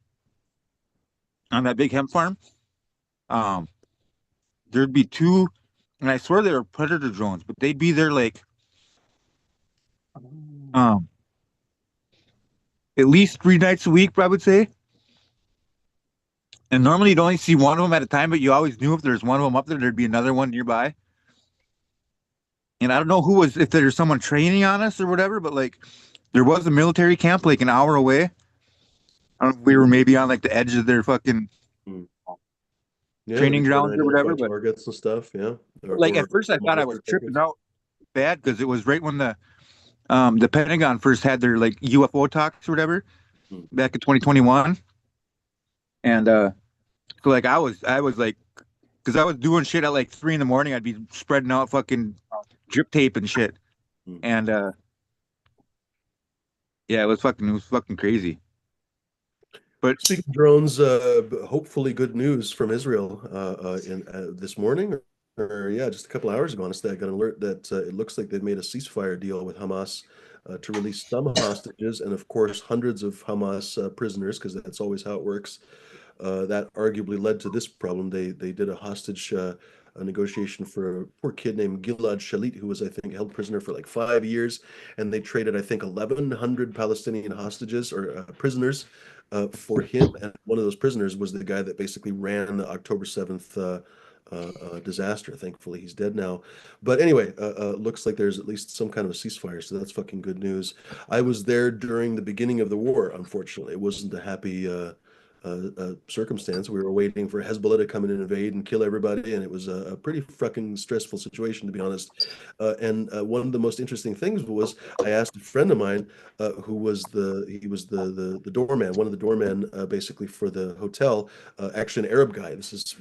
big hemp farm, um, there'd be two, and I swear they were Predator drones, but they'd be there like um at least 3 nights a week, I would say. And normally you'd only see one of them at a time, but you always knew if there's one of them up there, there'd be another one nearby. And I don't know if there's someone training on us or whatever, but like there was a military camp like an hour away. I don't know if we were maybe on like the edge of their fucking Hmm. Yeah, training they're trying to grounds or identify whatever. targets and stuff. Yeah, Like at first I thought I models was of tripping targets. out bad because it was right when the Pentagon first had their like UFO talks or whatever Hmm. back in 2021, and so like I was like, because I was doing shit at like 3 in the morning. I'd be spreading out fucking drip tape and shit, Hmm. and yeah, it was fucking crazy. But Speaking of drones, hopefully good news from Israel in this morning, or yeah, just a couple hours ago. Honestly, I got an alert that it looks like they've made a ceasefire deal with Hamas to release some hostages, and of course, hundreds of Hamas prisoners, because that's always how it works. That arguably led to this problem. They did a hostage a negotiation for a poor kid named Gilad Shalit, who was, I think, held prisoner for like 5 years, and they traded, I think, 1,100 Palestinian hostages or prisoners for him. And one of those prisoners was the guy that basically ran the October 7th disaster. Thankfully, he's dead now. But anyway, looks like there's at least some kind of a ceasefire, so that's fucking good news. I was there during the beginning of the war. Unfortunately, it wasn't a happy circumstance. We were waiting for Hezbollah to come in and invade and kill everybody, and it was a pretty fucking stressful situation, to be honest. And one of the most interesting things was I asked a friend of mine who was the doorman, one of the doormen basically for the hotel, actually an Arab guy. This is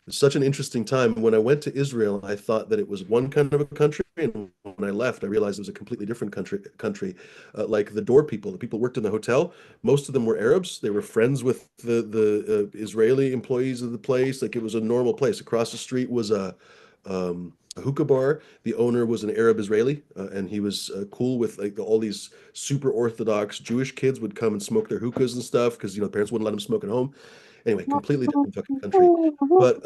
such an interesting time. When I went to Israel, I thought that it was one kind of a country, and when I left, I realized it was a completely different country. Like the door people, the people who worked in the hotel, most of them were Arabs. They were friends with the Israeli employees of the place. Like it was a normal place. Across the street was a hookah bar. The owner was an Arab Israeli, and he was cool with like all these super Orthodox Jewish kids would come and smoke their hookahs and stuff because the parents wouldn't let them smoke at home. Anyway, completely different fucking country. But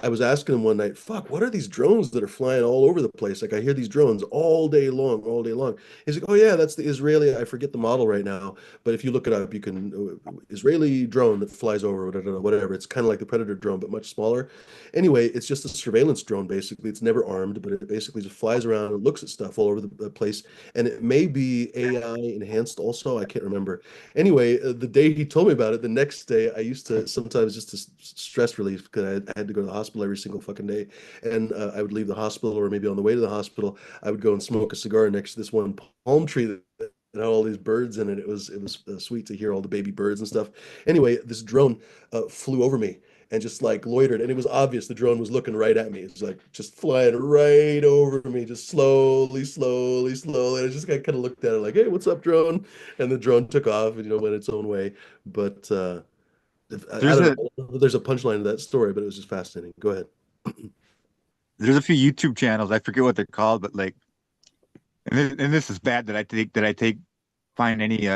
I was asking him one night, fuck, what are these drones that are flying all over the place? Like I hear these drones all day long, all day long. He's like, oh yeah, that's the Israeli. I forget the model right now, but if you look it up, you can Israeli drone that flies over, whatever. It's kind of like the Predator drone, but much smaller. Anyway, it's just a surveillance drone. Basically, it's never armed, but it basically just flies around and looks at stuff all over the place. And it may be AI enhanced also. I can't remember. Anyway, the day he told me about it, the next day I used to sometimes just to stress relief because I had to go to the hospital every single fucking day, and I would leave the hospital or maybe on the way to the hospital, I would go and smoke a cigar next to this one palm tree that had all these birds in it. It was sweet to hear all the baby birds and stuff. Anyway, this drone flew over me and just like loitered, and it was obvious the drone was looking right at me. It's like just flying right over me, just slowly, slowly, slowly. And I just kind of looked at it like, "Hey, what's up, drone?" And the drone took off and went its own way. But I there's don't a know. There's a punchline to that story, but it was just fascinating. Go ahead. there's a few YouTube channels. I forget what they're called, but like, and this is bad that I take find any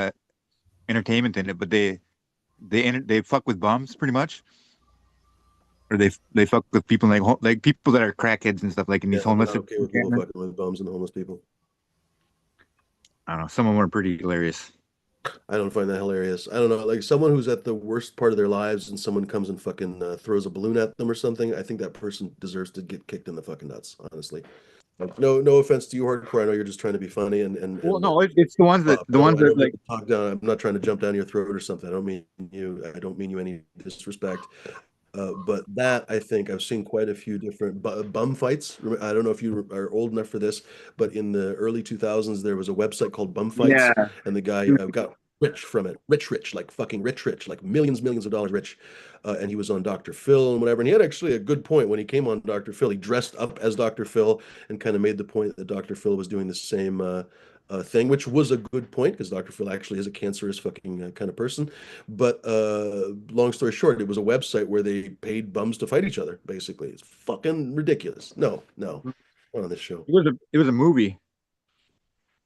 entertainment in it, but they fuck with bums pretty much, or they fuck with people like like people that are crackheads and stuff like in Yeah, these I'm homeless not okay with people encampments. fucking with bums and homeless people. I don't know. Some of them are pretty hilarious. I don't find that hilarious. I don't know, like someone who's at the worst part of their lives and someone comes and fucking throws a balloon at them or something. I think that person deserves to get kicked in the fucking nuts, honestly. Like, no offense to you, hardcore. I know you're just trying to be funny Well, no, it's the ones that I the don't, ones I that don't mean like to talk down. I'm not trying to jump down your throat or something. I don't mean you any disrespect. But that I think I've seen quite a few different bum fights. I don't know if you are old enough for this, but in the early 2000s, there was a website called Bum yeah. Fights, and the guy got rich from it. Rich, like fucking rich, like millions of dollars rich. And he was on Dr. Phil and whatever. And he had actually a good point when he came on Dr. Phil. He dressed up as Dr. Phil and kind of made the point that Dr. Phil was doing the same thing, which was a good point because Dr. Phil actually is a cancerous fucking kind of person. But long story short, it was a website where they paid bums to fight each other, basically. It's fucking ridiculous. No, no, not on this show. It was a movie.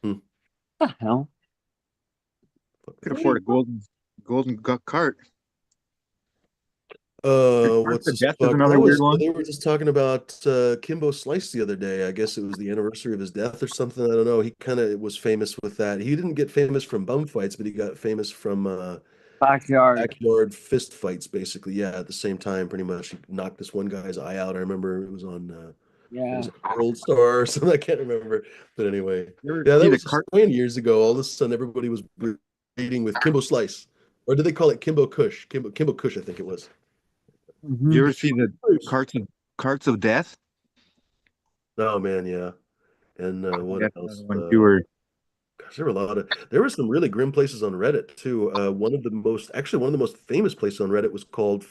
Hmm. What the hell? Could afford a golden cart. What's The this death is fuck? another That weird was one. they were just talking about Kimbo Slice the other day. I guess it was the anniversary of his death or something. I don't know. He kind of was famous with that. He didn't get famous from bum fights, but he got famous from Backyard. backyard fist fights, basically. Yeah, at the same time, pretty much. He knocked this one guy's eye out. I remember it was on it Yeah. was World Star or something. I can't remember. But anyway, You ever yeah, see that the was just cart? 20 years ago. All of a sudden, everybody was breeding with Kimbo Slice, or did they call it Kimbo Kush? Kimbo Kush, I think it was. Hmm. You ever see the carts of death? Oh man, yeah. And what That's another else? one too. Gosh, there were some really grim places on Reddit too. One of the most famous places on Reddit was called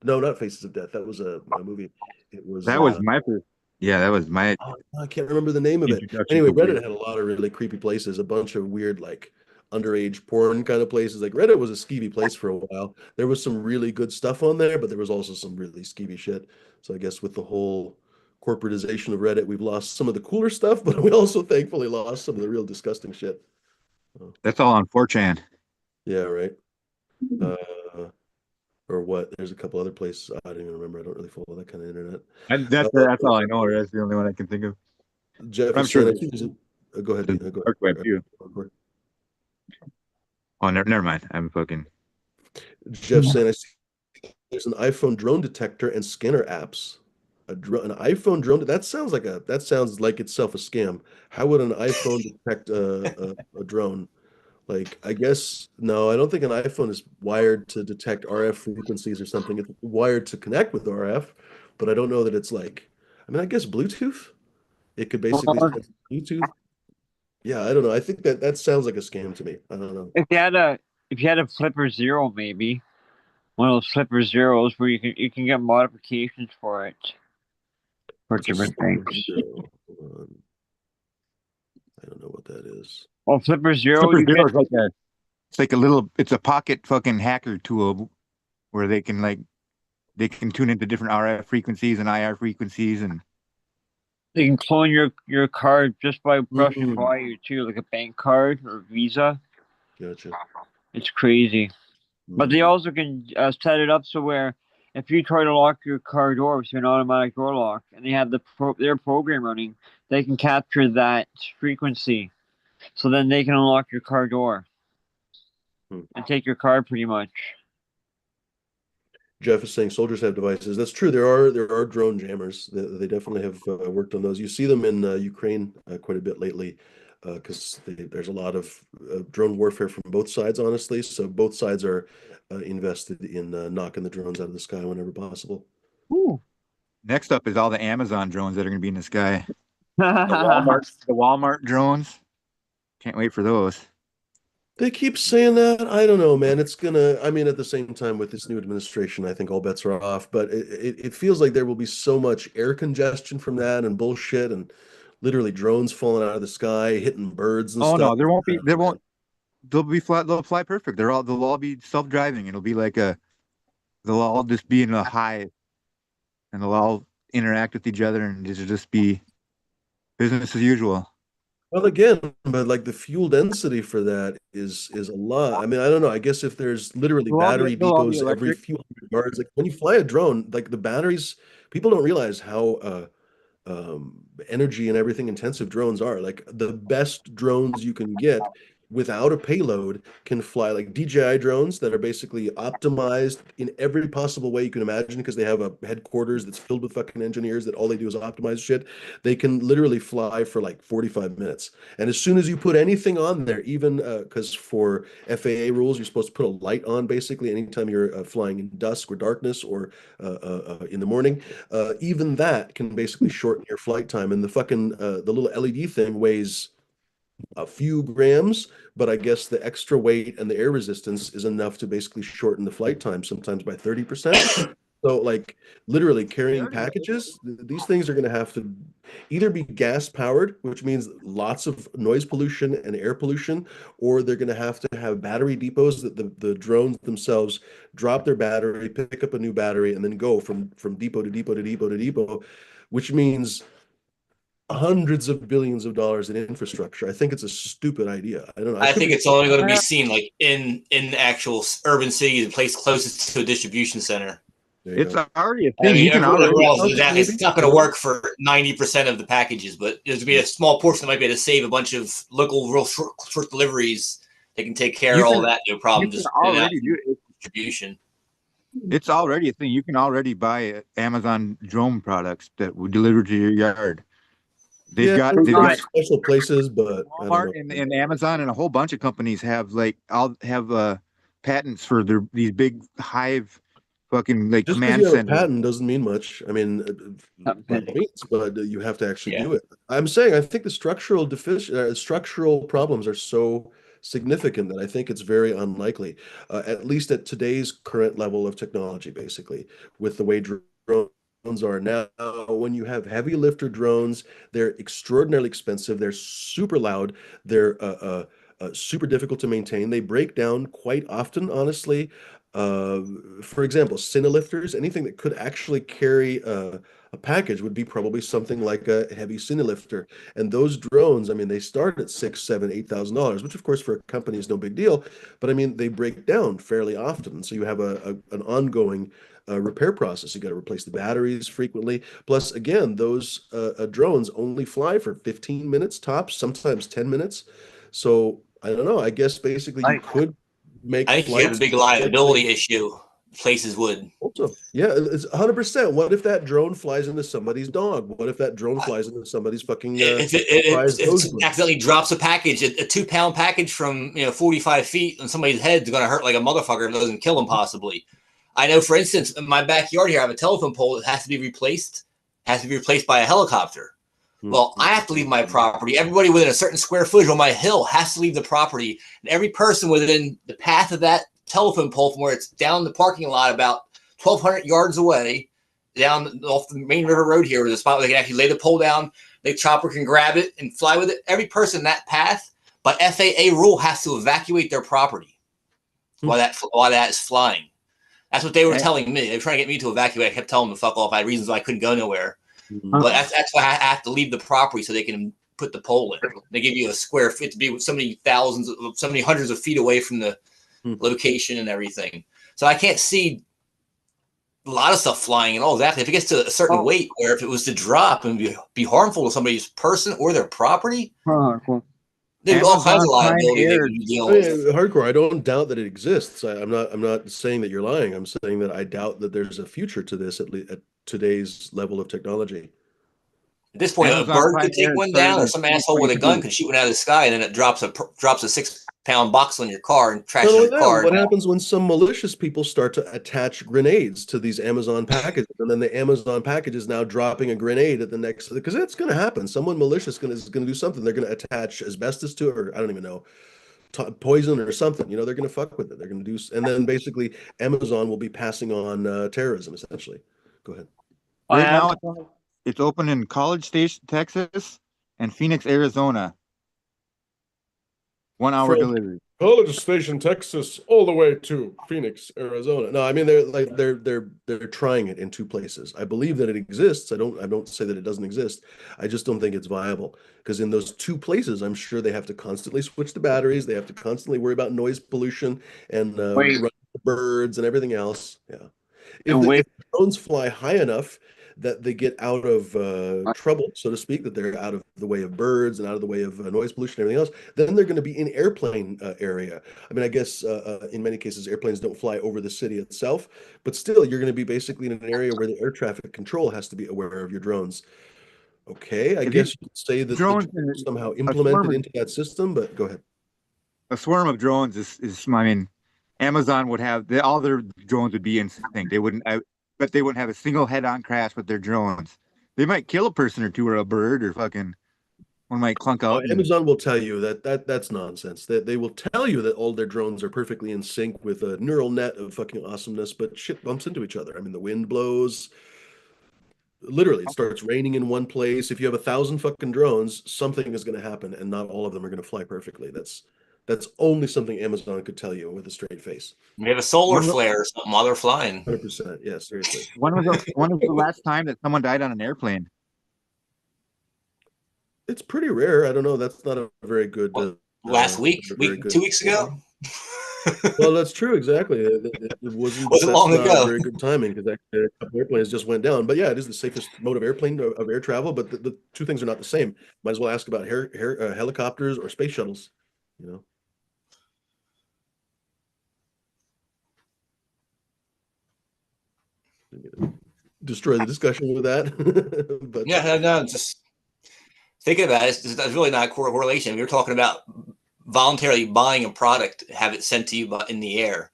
no, not Faces of Death. That was a movie. It was That was my first. Yeah, that was my oh, I can't remember the name of it. introduction Anyway, to weird. Reddit had a lot of really creepy places, a bunch of weird like underage porn kind of places. Like Reddit was a skeevy place for a while. There was some really good stuff on there, but there was also some really skeevy shit. So I guess with the whole corporatization of Reddit, we've lost some of the cooler stuff, but we also thankfully lost some of the real disgusting shit. That's all on 4chan. Yeah, right. Uh, or what? There's a couple other places. I don't even remember. I don't really follow that kind of internet. That's all I know. That's the only one I can think of. Jeff But I'm is sure saying, there's go ahead. there's Go dark web ahead. too. Oh, never mind. I'm fucking. Jeff saying, I see there's an iPhone drone detector and scanner apps. An iPhone drone. That sounds like itself a scam. How would an iPhone detect a drone? Like, I guess no, I don't think an iPhone is wired to detect RF frequencies or something. It's wired to connect with RF, but I don't know that it's like. I mean, I guess Bluetooth. It could basically Well, send Bluetooth. Yeah, I don't know. I think that sounds like a scam to me. I don't know. if you had a Flipper Zero, maybe one of those Flipper Zeros where you can get modifications for it for What's a different Super things. Zero? Hold on. I don't know what that is. Well, Flipper Zero, Super you Zero get is like a. It's like a little. It's a pocket fucking hacker tool where they can tune into different RF frequencies and IR frequencies and. they can clone your card just by brushing Mm, by you too, like a bank card or Visa. gotcha. It's crazy. But they Mm. also can set it up so where if you try to lock your car door with an automatic door lock, and they have their program running, they can capture that frequency, so then they can unlock your car door Mm. and take your car pretty much. Jeff is saying soldiers have devices. That's true. There are drone jammers. They definitely have worked on those. You see them in Ukraine quite a bit lately because there's a lot of drone warfare from both sides, honestly. So both sides are invested in knocking the drones out of the sky whenever possible. Ooh. Next up is all the Amazon drones that are going to be in the sky. The Well, Walmart drones. Can't wait for those. They keep saying that. I don't know, man. I mean, at the same time, with this new administration, I think all bets are off. But it feels like there will be so much air congestion from that and bullshit and literally drones falling out of the sky, hitting birds and Oh stuff. no, there won't be. There won't. They'll be flat. They'll fly perfect. They'll all be self-driving. It'll be like a. They'll all just be in a hive, and they'll all interact with each other, and it'll just be business as usual. Well, again, but like the fuel density for that is a lot. I mean, I don't know. I guess if there's literally battery They'll all be depots every electric. few hundred yards, like when you fly a drone, like the batteries, people don't realize how energy and everything intensive drones are. Like the best drones you can get without a payload can fly like DJI drones that are basically optimized in every possible way you can imagine because they have a headquarters that's filled with fucking engineers that all they do is optimize shit. They can literally fly for like 45 minutes. And as soon as you put anything on there, even because for FAA rules, you're supposed to put a light on basically anytime you're flying in dusk or darkness or in the morning, even that can basically shorten your flight time. And the little LED thing weighs a few grams, but I guess the extra weight and the air resistance is enough to basically shorten the flight time, sometimes by 30%. So, like, literally carrying packages, these things are going to have to either be gas powered, which means lots of noise pollution and air pollution, or they're going to have battery depots that the drones themselves drop their battery, pick up a new battery, and then go from depot to depot to depot to depot, which means hundreds of billions of dollars in infrastructure. I think it's a stupid idea. I don't know. I I could think be it's only going to be seen like in actual urban cities, the place closest to a distribution center. there you It's go. already a I thing. mean, You can already. everywhere else, Maybe. it's not going to work for 90% of the packages, but there's going to be a small portion that might be able to save a bunch of local, real short deliveries. They can take care You of all can. that, no You problem. can Just put it out already do it. distribution. It's already a thing. You can already buy Amazon drone products that will deliver to your yard. Yeah, They've got special places, but I don't Walmart know. and Amazon and a whole bunch of companies have like I'll have patents for these big hive fucking like Just because command you have a center. patent doesn't mean much. I mean, by all means, but you have to actually Yeah. do it. I'm saying I think the structural problems are so significant that I think it's very unlikely, at least at today's current level of technology, basically, with the way drones are now. When you have heavy lifter drones, they're extraordinarily expensive. They're super loud. They're super difficult to maintain. They break down quite often, honestly. Uh, for example, cinelifters, anything that could actually carry a package would be probably something like a heavy cinelifter. And those drones, I mean, they start at $6, $7, $8,000, which of course for a company is no big deal. But I mean, they break down fairly often. So you have an ongoing repair process. You got to replace the batteries frequently. Plus, again, those drones only fly for 15 minutes tops, sometimes 10 minutes. So I don't know. I guess basically you could make I think you have a flights big essentially. liability issue. Places would. Also, yeah, it's 100%. What if that drone flies into somebody's dog? What if that drone flies into somebody's fucking prized If hose it bush? accidentally drops a package, a 2 pound package from 45 feet on somebody's head is going to hurt like a motherfucker if it doesn't kill them possibly. I know, for instance, in my backyard here, I have a telephone pole that has to be replaced by a helicopter. Well, I have to leave my property. Everybody within a certain square footage on my hill has to leave the property. And every person within the path of that telephone pole from where it's down the parking lot about 1,200 yards away, down off the main river road here, there's a spot where they can actually lay the pole down. The chopper can grab it and fly with it. Every person in that path, by FAA rule, has to evacuate their property while that is flying. That's what they were telling me. They were trying to get me to evacuate. I kept telling them to fuck off. I had reasons why I couldn't go nowhere. But that's why I have to leave the property so they can put the pole in. They give you a square foot to be so many hundreds of feet away from the location and everything. So I can't see a lot of stuff flying and all that. If it gets to a certain weight, where if it was to drop and be harmful to somebody's person or their property, there's all kinds of liability they would be dealing with. Hardcore. I don't doubt that it exists. I'm not saying that you're lying. I'm saying that I doubt that there's a future to this at today's level of technology. At this point, Amazon a bird Prime could take Air one started down, or in some asshole with a gun 2022. could shoot one out of the sky, and then it drops a 6-pound box on your car and Not trashes only your that, car. what happens when some malicious people start to attach grenades to these Amazon packages, and then the Amazon package is now dropping a grenade at the next, because it's going to happen. Someone malicious is going to do something. They're going to attach asbestos to it, or I don't even know, poison or something. They're going to fuck with it. They're going to do, and then basically Amazon will be passing on terrorism, essentially. Go ahead. Right now, it's open in College Station, Texas, and Phoenix, Arizona. 1 hour delivery. College Station, Texas, all the way to Phoenix, Arizona. No, I mean they're trying it in 2 places. I believe that it exists. I don't say that it doesn't exist. I just don't think it's viable, because in those 2 places, I'm sure they have to constantly switch the batteries. They have to constantly worry about noise pollution and run the birds and everything else. Yeah, if the drones fly high enough that they get out of trouble, so to speak, that they're out of the way of birds and out of the way of noise pollution and everything else, then they're going to be in airplane area. I mean, I guess in many cases, airplanes don't fly over the city itself, but still, you're going to be basically in an area where the air traffic control has to be aware of your drones. Okay, I guess you could say that the drones drones somehow implemented into that system, but go ahead. A swarm of drones is I mean, Amazon would have all their drones would be in sync. They wouldn't, but they wouldn't have a single head-on crash with their drones. They might kill a person or two, or a bird, or fucking one might clunk out. Amazon will tell you that's nonsense. That they will tell you that all their drones are perfectly in sync with a neural net of fucking awesomeness, but shit bumps into each other. I mean, the wind blows. Literally, it starts raining in one place. If you have 1,000 fucking drones, something is going to happen, and not all of them are going to fly perfectly. That's only something Amazon could tell you with a straight face. We have a solar flare or something while they're flying. 100%. Yeah, seriously. When was the last time that someone died on an airplane? It's pretty rare. I don't know. That's not a very good. Last week, 2 weeks ago. Well, that's true. Exactly. It wasn't long ago. Very good timing, because a couple airplanes just went down. But yeah, it is the safest mode of air travel. But the 2 things are not the same. Might as well ask about helicopters or space shuttles. Destroy the discussion with that. But yeah, no, just thinking about it, it's really not a correlation. You're talking about voluntarily buying a product, have it sent to you in the air.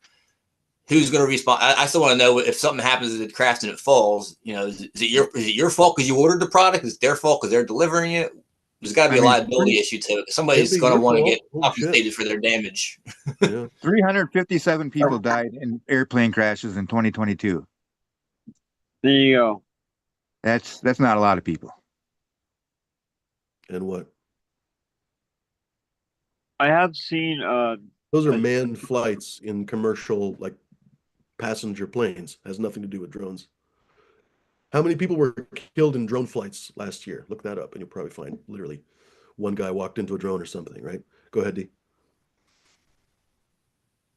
who's going to respond? I still want to know if something happens to the craft and it falls. You know, is it your fault because you ordered the product? Is it their fault because they're delivering it? There's got to be a liability issue to it. Somebody's going to want to get compensated for their damage. Yeah. 357 people died in airplane crashes in 2022. There you go. That's not a lot of people. And what? I have seen Those are manned flights in commercial, like passenger planes. Has nothing to do with drones. How many people were killed in drone flights last year? Look that up, and you'll probably find literally one guy walked into a drone or something. Right? Go ahead, D.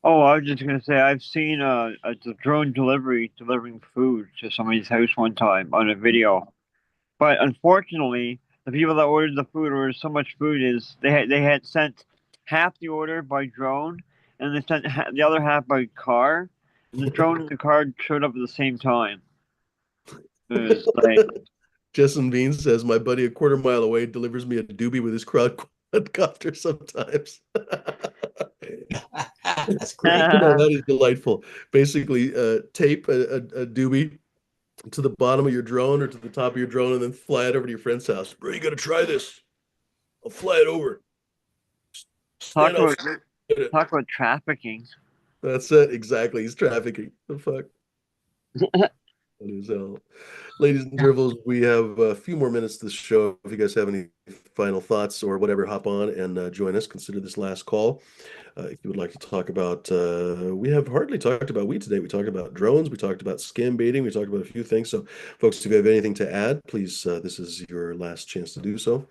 Oh, I was just gonna say I've seen a drone delivering food to somebody's house one time on a video, but unfortunately, the people that ordered the food ordered so much food is they had sent half the order by drone and they sent the other half by car. The drone and the car showed up at the same time. It was like Justin Bean says, my buddy a quarter mile away delivers me a doobie with his quadcopter sometimes. That's great. That is delightful. Basically, tape a doobie to the bottom of your drone or to the top of your drone and then fly it over to your friend's house. Bro, you got to try this. I'll fly it over. talk about trafficking. That's it. Exactly. He's trafficking. The fuck? That is hell. Ladies and gentlemen, we have a few more minutes to the show. If you guys have any final thoughts or whatever, hop on and join us. Consider this last call. If you would like to talk about, we have hardly talked about weed today. We talked about drones. We talked about scam baiting. We talked about a few things. So, folks, if you have anything to add, please, this is your last chance to do so.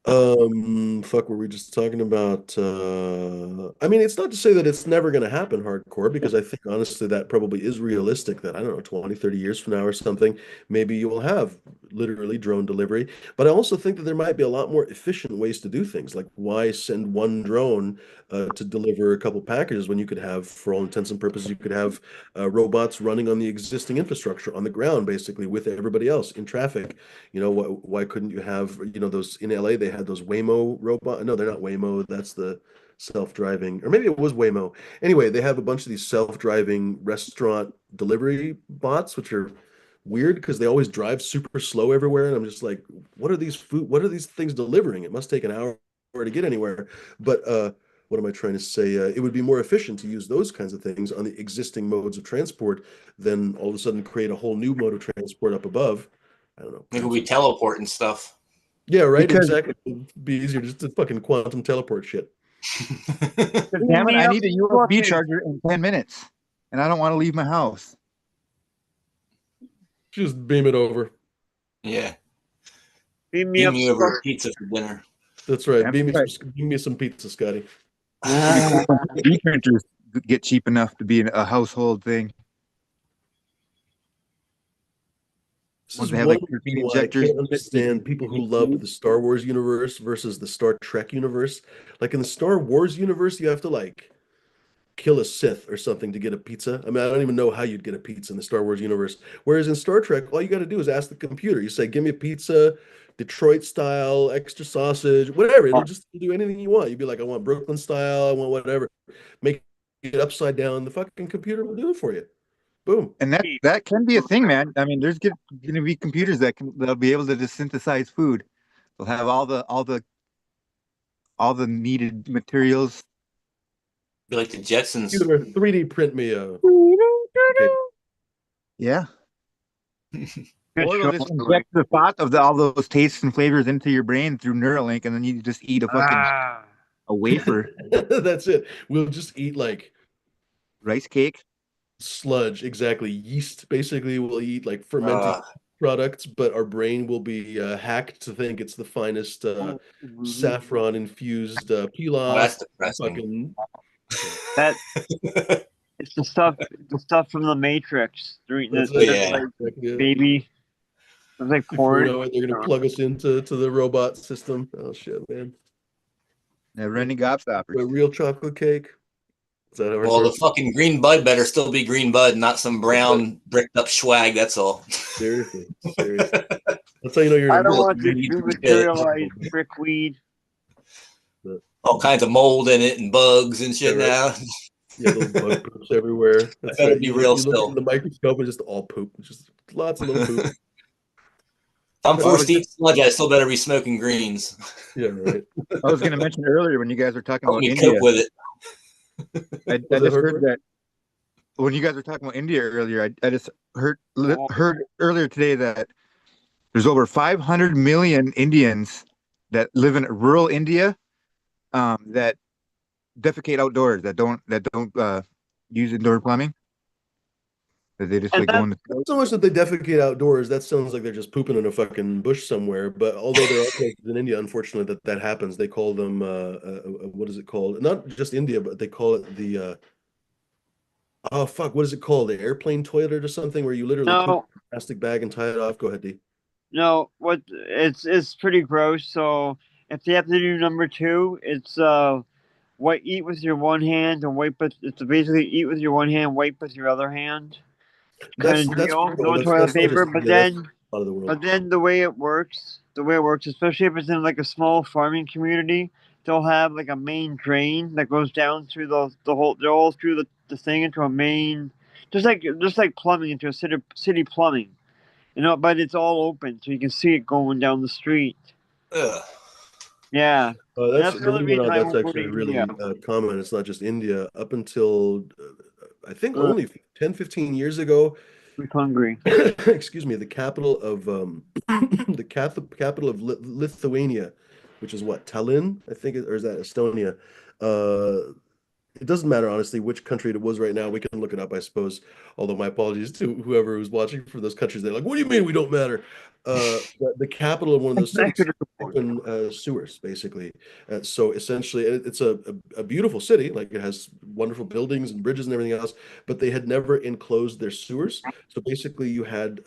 Fuck, were we just talking about I mean, it's not to say that it's never going to happen hardcore, because I think honestly that probably is realistic, that I don't know, 20, 30 years from now or something, maybe you will have literally drone delivery. But I also think that there might be a lot more efficient ways to do things. Like, why send one drone to deliver a couple packages when you could have, for all intents and purposes, you could have robots running on the existing infrastructure on the ground, basically, with everybody else in traffic. You know, why couldn't you have, you know, those in LA, they had those Waymo robot. No, they're not Waymo. That's the self-driving, or maybe it was Waymo. Anyway, they have a bunch of these self-driving restaurant delivery bots, which are weird because they always drive super slow everywhere. And I'm just like, what are these things delivering? It must take an hour to get anywhere. But what am I trying to say? It would be more efficient to use those kinds of things on the existing modes of transport than all of a sudden create a whole new mode of transport up above. I don't know. Maybe we teleport and stuff. Yeah, right. Because- Exactly. It'd be easier just to fucking quantum teleport shit. Damn it, I need a USB charger in 10 minutes, and I don't want to leave my house. Just beam it over. Yeah. Beam me Beam up. me over pizza for dinner. That's right. That's Beam me, right. beam me some pizza, Scotty. E-printers get cheap enough to be a household thing. This Ones is that have one like 13 reason why I injectors. can't understand people who love the Star Wars universe versus the Star Trek universe. Like, in the Star Wars universe, you have to like kill a Sith or something to get a pizza. I mean, I don't even know how you'd get a pizza in the Star Wars universe. Whereas in Star Trek, all you got to do is ask the computer. You say, "Give me a pizza, Detroit style, extra sausage, whatever." It'll just do anything you want. You'd be like, "I want Brooklyn style. I want whatever." Make it upside down. The fucking computer will do it for you. Boom. And that can be a thing, man. I mean, there's going to be computers that'll be able to just synthesize food. They'll have all the needed materials. Be like the Jetsons. Computer 3D print me a. Yeah. Good Or show. they'll just inject the thought of all those tastes and flavors into your brain through Neuralink, and then you just eat a fucking a wafer. That's it. We'll just eat like Rice cake. sludge, exactly. Yeast, basically. We'll eat like fermented products, but our brain will be hacked to think it's the finest saffron infused pilaf. That's depressing. Fucking That it's the stuff from the Matrix. That's That's it. like Yeah. baby. It's like Before you porn. know it, they're gonna plug us into the robot system. Oh shit, man! Never-ending A gobstoppers. real chocolate cake. Is that how we're Well, the talking? fucking green bud better still be green bud, not some brown bricked up swag. That's all. Seriously. That's how you know you're. I don't real want this weed dematerialized brickweed. All kinds of mold in it and bugs and shit Yeah, now. right. Yeah, little bug poops everywhere. That's better right. be You real look still. in the microscope and just all poop. Just lots of little poop. If I'm Well, forced to eat sludge, I still better be smoking greens. Yeah, right. I was going to mention earlier when you guys were talking Help about me India, cope with it. I Was it just heard hardcore? that when you guys were talking about India earlier, I just heard Oh. heard earlier today that there's over 500 million Indians that live in rural India that defecate outdoors, that don't use indoor plumbing, that they just And like go that, in the Not so much that they defecate outdoors. That sounds like they're just pooping in a fucking bush somewhere. But although there are places in India, unfortunately, that happens. They call them what is it called? Not just India, but they call it the oh fuck, what is it called? The airplane toilet or something, where you literally poop no, in a plastic bag and tie it off. Go ahead, D. no, what it's pretty gross. So if they have to do number two, it's what eat with your one hand and wipe with. It's basically eat with your one hand, wipe with your other hand kind of That's deal. no, No toilet that's not paper, just but India. That's then a lot of the world. But then the way it works, especially if it's in like a small farming community, they'll have like a main drain that goes down through the whole all through the thing into a main, just like plumbing into a city plumbing, but it's all open so you can see it going down the street. Ugh. Yeah, and That's that's the only believe it or reason not, I that's won't go to actually India. really common. It's not just India. Up until I think Uh, only 10, 15 years ago, I'm hungry. excuse me, the capital of the capital of Lithuania, which is what, Tallinn, I think, or is that Estonia? It doesn't matter, honestly, which country it was right now. We can look it up, I suppose. Although my apologies to whoever who's watching for those countries. They're like, what do you mean we don't matter? The capital of one of those cities open sewers, basically. So essentially, it's a beautiful city. Like it has wonderful buildings and bridges and everything else, but they had never enclosed their sewers. So basically, you had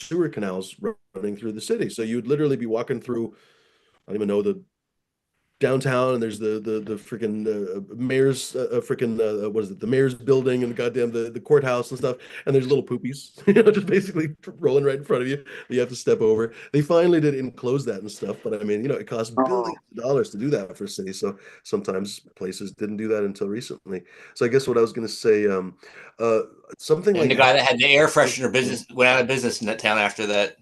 sewer canals running through the city. So you would literally be walking through, I don't even know, the downtown, and there's the freaking mayor's freaking what is it, the mayor's building, and the goddamn the courthouse and stuff, and there's little poopies, just basically rolling right in front of you that you have to step over. They finally did enclose that and stuff, but I mean, it costs Oh, billions of dollars to do that for a city, so sometimes places didn't do that until recently. So I guess what I was going to say, uh something And like the guy that had the air freshener business went out of business in that town after that.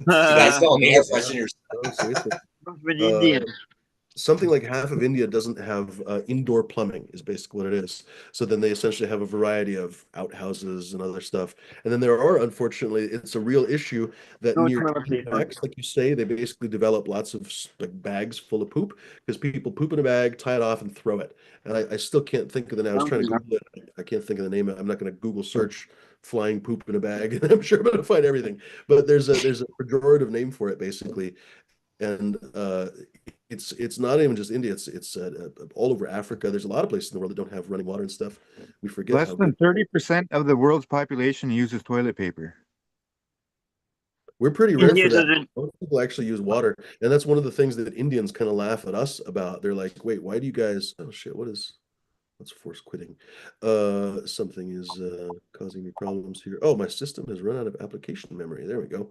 The guy must selling the air yeah, fresheners. no, seriously. have been uh Indian. Something like half of India doesn't have indoor plumbing is basically what it is. So then they essentially have a variety of outhouses and other stuff. And then there are, unfortunately, it's a real issue that No near toilet train paper. tracks, like you say, they basically develop lots of like bags full of poop because people poop in a bag, tie it off, and throw it. And I still can't think of the name. I was trying to Google it. I can't think of the name. I'm not going to Google search flying poop in a bag. I'm sure I'm going to find everything. But there's a pejorative name for it, basically. And it's not even just India. It's all over Africa. There's a lot of places in the world that don't have running water and stuff. We forget less how than good 30% of the world's population uses toilet paper. we're pretty rare India for that. doesn't. Most people actually use water, and that's one of the things that Indians kind of laugh at us about. They're like, "Wait, why do you guys? Oh shit, what's force quitting? Something is causing me problems here. Oh, my system has run out of application memory. There we go.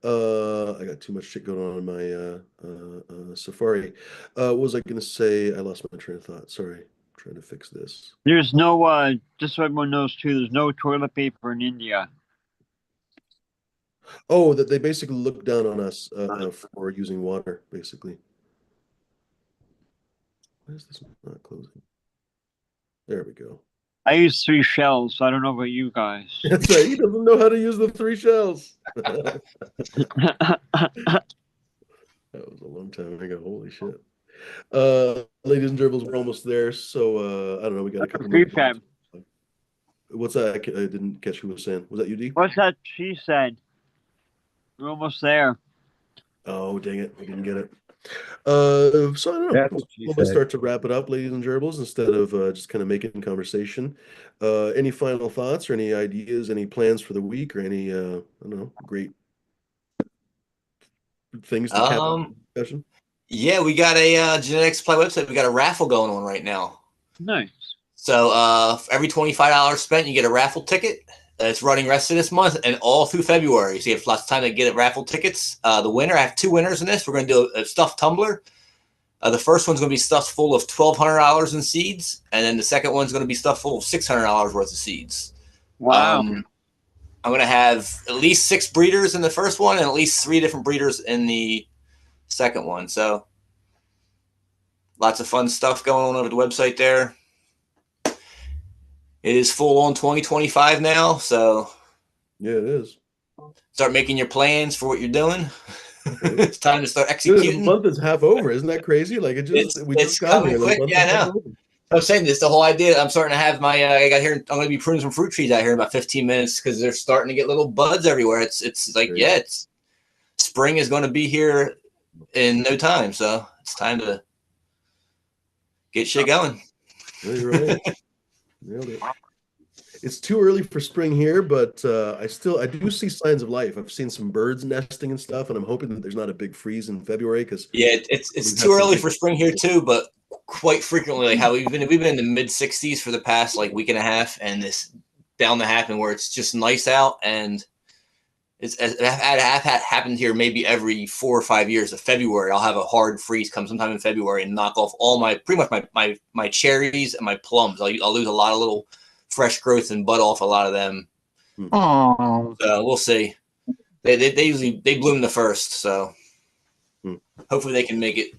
I got too much shit going on in my Safari. What was I gonna say? I lost my train of thought. Sorry. Trying to fix this. There's no just so everyone knows too. There's no toilet paper in India. Oh, that they basically look down on us for using water, basically. Why is this not closing? There we go. I use 3 shells, so I don't know about you guys. That's right. He doesn't know how to use the 3 shells. That was a long time ago. Holy shit. Ladies and gerbils, we're almost there. So I don't know. We got a couple more. Prefab. What's that? I didn't catch who was saying. Was that you, D? What's that she said? We're almost there. Oh, dang it. I didn't get it. So I don't know. That's what she We'll said. start to wrap it up, ladies and gerbils, instead of just kind of making conversation. Any final thoughts or any ideas, any plans for the week, or any, I don't know, great things to cap the discussion? Yeah, we got a Genetic Supply website. We got a raffle going on right now. Nice. So for every $25 spent, you get a raffle ticket. It's running rest of this month and all through February. So you have lots of time to get raffle tickets. The winner, I have 2 winners in this. We're going to do a stuffed tumbler. The first one's going to be stuffed full of $1,200 in seeds, and then the second one's going to be stuffed full of $600 worth of seeds. Wow. I'm going to have at least 6 breeders in the first one and at least 3 different breeders in the second one. So lots of fun stuff going on over the website there. It is full on 2025 now, so Yeah, it is. start making your plans for what you're doing. Right. It's time to start Dude, executing. the month is half over. Isn't that crazy? Like we it's just got coming here. The quick. month Yeah, is I half know. over. I'm saying this, the whole idea. I'm starting to have my. I got here. I'm going to be pruning some fruit trees out here in about 15 minutes because they're starting to get little buds everywhere. It's like Crazy. it's spring is going to be here in no time, so it's time to get shit going. Yeah, you're right. Nailed it. It's too early for spring here, but I do see signs of life. I've seen some birds nesting and stuff, and I'm hoping that there's not a big freeze in February because Yeah, it's too early for spring here too, but quite frequently, like how we've been in the mid 60s for the past like week and a half, and this bound to happen where it's just nice out, and I've had happened here maybe every 4 or 5 years. Of February, I'll have a hard freeze come sometime in February and knock off all pretty much my cherries and my plums. I'll lose a lot of little fresh growth and bud off a lot of them. Oh, So we'll see. They usually bloom the first, so hopefully they can make it.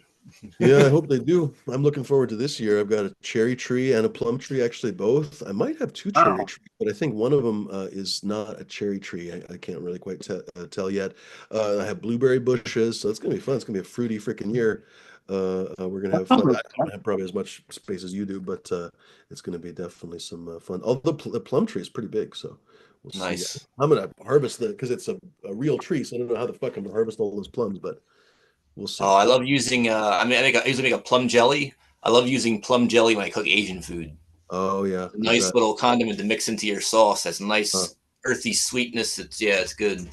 Yeah, I hope they do. I'm looking forward to this year. I've got a cherry tree and a plum tree, actually both. I might have 2 cherry trees, but I think one of them is not a cherry tree. I can't really quite tell yet. I have blueberry bushes, so it's gonna be fun. It's gonna be a fruity freaking year. We're gonna have fun. I don't have probably as much space as you do, but it's gonna be definitely some fun. Although the plum tree is pretty big, so we'll see. Nice. I'm gonna harvest because it's a real tree, so I don't know how the fuck I'm gonna harvest all those plums, but we'll see. Oh, I love using. I usually make a plum jelly. I love using plum jelly when I cook Asian food. Oh yeah, A nice little condiment to mix into your sauce. That's nice earthy sweetness. It's good.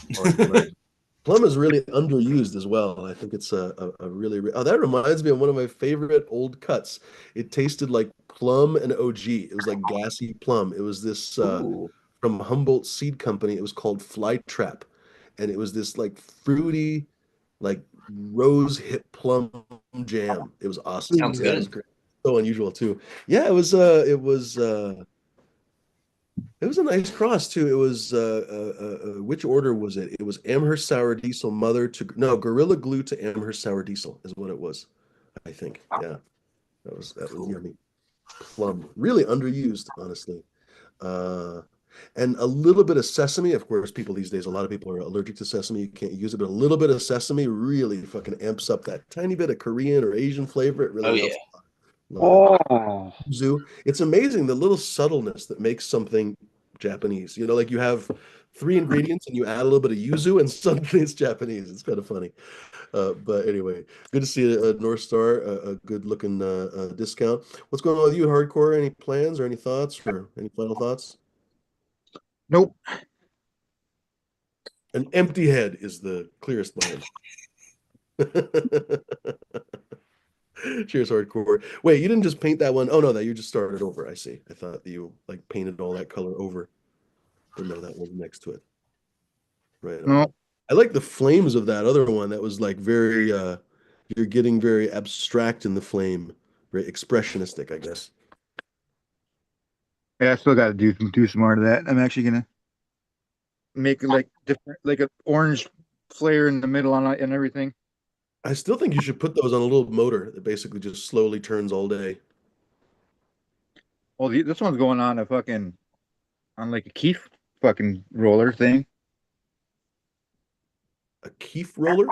Plum is really underused as well. I think it's a really that reminds me of one of my favorite old cuts. It tasted like plum and OG. It was like gassy plum. It was this from Humboldt Seed Company. It was called Fly Trap, and it was this like fruity, like rose hip plum jam. It was awesome. Sounds It was good. great. So unusual too. Yeah, it was it was a nice cross too. It was which order was it? It was Amherst Sour Diesel Mother to Gorilla Glue to Amherst Sour Diesel is what it was. I think. Yeah. That was yummy. Plum. Really underused, honestly. And a little bit of sesame. Of course, people these days, a lot of people are allergic to sesame. You can't use it, but a little bit of sesame really fucking amps up that tiny bit of Korean or Asian flavor. It really helps. Oh, Yuzu. It's amazing the little subtleness that makes something Japanese. You know, like you have 3 ingredients and you add a little bit of yuzu and suddenly it's Japanese. It's kind of funny. But anyway, good to see a North Star, a good looking discount. What's going on with you, Hardcore? Any plans or any thoughts or any final thoughts? nope. An empty head is the clearest mind. Cheers, Hardcore. Wait, you didn't just paint that one? Oh no, that you just started over. I see. I thought that you like painted all that color over. But no, that one's next to it. Right. No. I like the flames of that other one. That was like very you're getting very abstract in the flame, very expressionistic, I guess. Yeah, I still got to do some more of that. I'm actually gonna make like different, like an orange flare in the middle on it and everything. I still think you should put those on a little motor that basically just slowly turns all day. Well, this one's going on on like a Keef fucking roller thing, A Keef roller?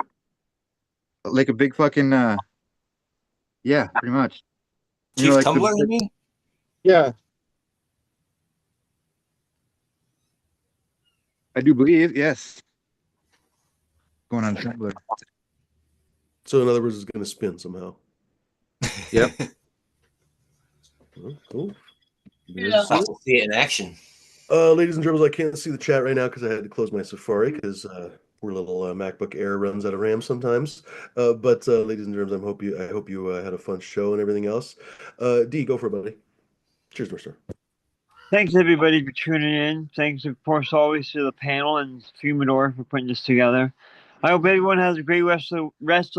like a big fucking yeah, pretty much. Chief Like Tumbler, you mean? yeah, I do believe yes. Going on Tumblr. So in other words, it's going to spin somehow. Yep. Oh, cool. I'll have to see it in action. Ladies and gentlemen, I can't see the chat right now because I had to close my Safari because poor little MacBook Air runs out of RAM sometimes. But ladies and gentlemen, I hope you had a fun show and everything else. D, go for it, buddy. Cheers, Mister. thanks everybody for tuning in. Thanks, of course, always to the panel and Fumador for putting this together. I hope everyone has a great rest of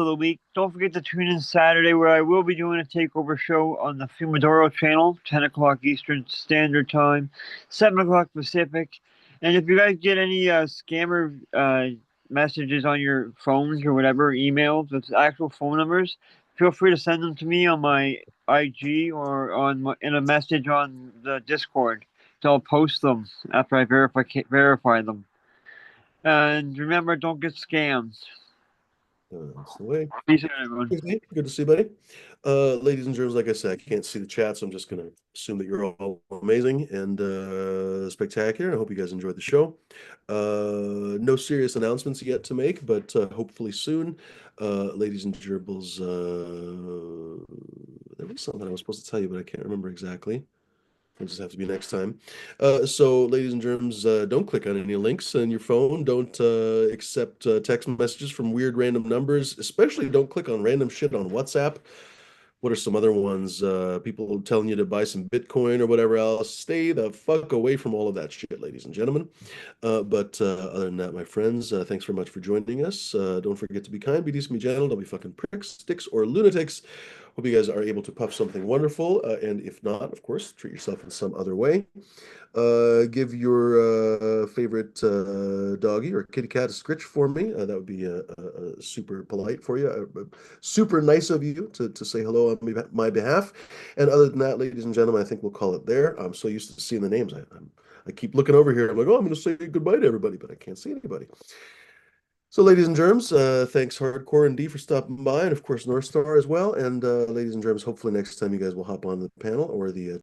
the week. Don't forget to tune in Saturday, where I will be doing a takeover show on the Fumadoro channel, 10 o'clock Eastern Standard Time, 7 o'clock Pacific. And if you guys get any scammer messages on your phones or whatever, emails with actual phone numbers, feel free to send them to me on my IG or in a message on the Discord. So I'll post them after I verify them. And remember, don't get scammed. That's the way. Peace out, everyone. Good to see you, buddy. Ladies and germs, like I said, I can't see the chat, so I'm just going to assume that you're all amazing and spectacular. I hope you guys enjoyed the show. No serious announcements yet to make, but hopefully soon. Ladies and gerbils, there was something I was supposed to tell you, but I can't remember exactly. It'll just have to be next time. So, ladies and germs, don't click on any links on your phone. Don't accept text messages from weird random numbers. Especially don't click on random shit on WhatsApp. What are some other ones? People telling you to buy some Bitcoin or whatever else. Stay the fuck away from all of that shit, ladies and gentlemen. But other than that, my friends, thanks very much for joining us. Don't forget to be kind, be decent, be gentle. Don't be fucking pricks, sticks, or lunatics. Hope you guys are able to puff something wonderful. And if not, of course, treat yourself in some other way. Give your favorite doggy or kitty cat a scritch for me. That would be super polite for you. Super nice of you to say hello on my behalf. And other than that, ladies and gentlemen, I think we'll call it there. I'm so used to seeing the names. I keep looking over here. I'm like, oh, I'm going to say goodbye to everybody, but I can't see anybody. So, ladies and germs, thanks Hardcore and D for stopping by, and of course North Star as well. And ladies and germs, hopefully next time you guys will hop on the panel or the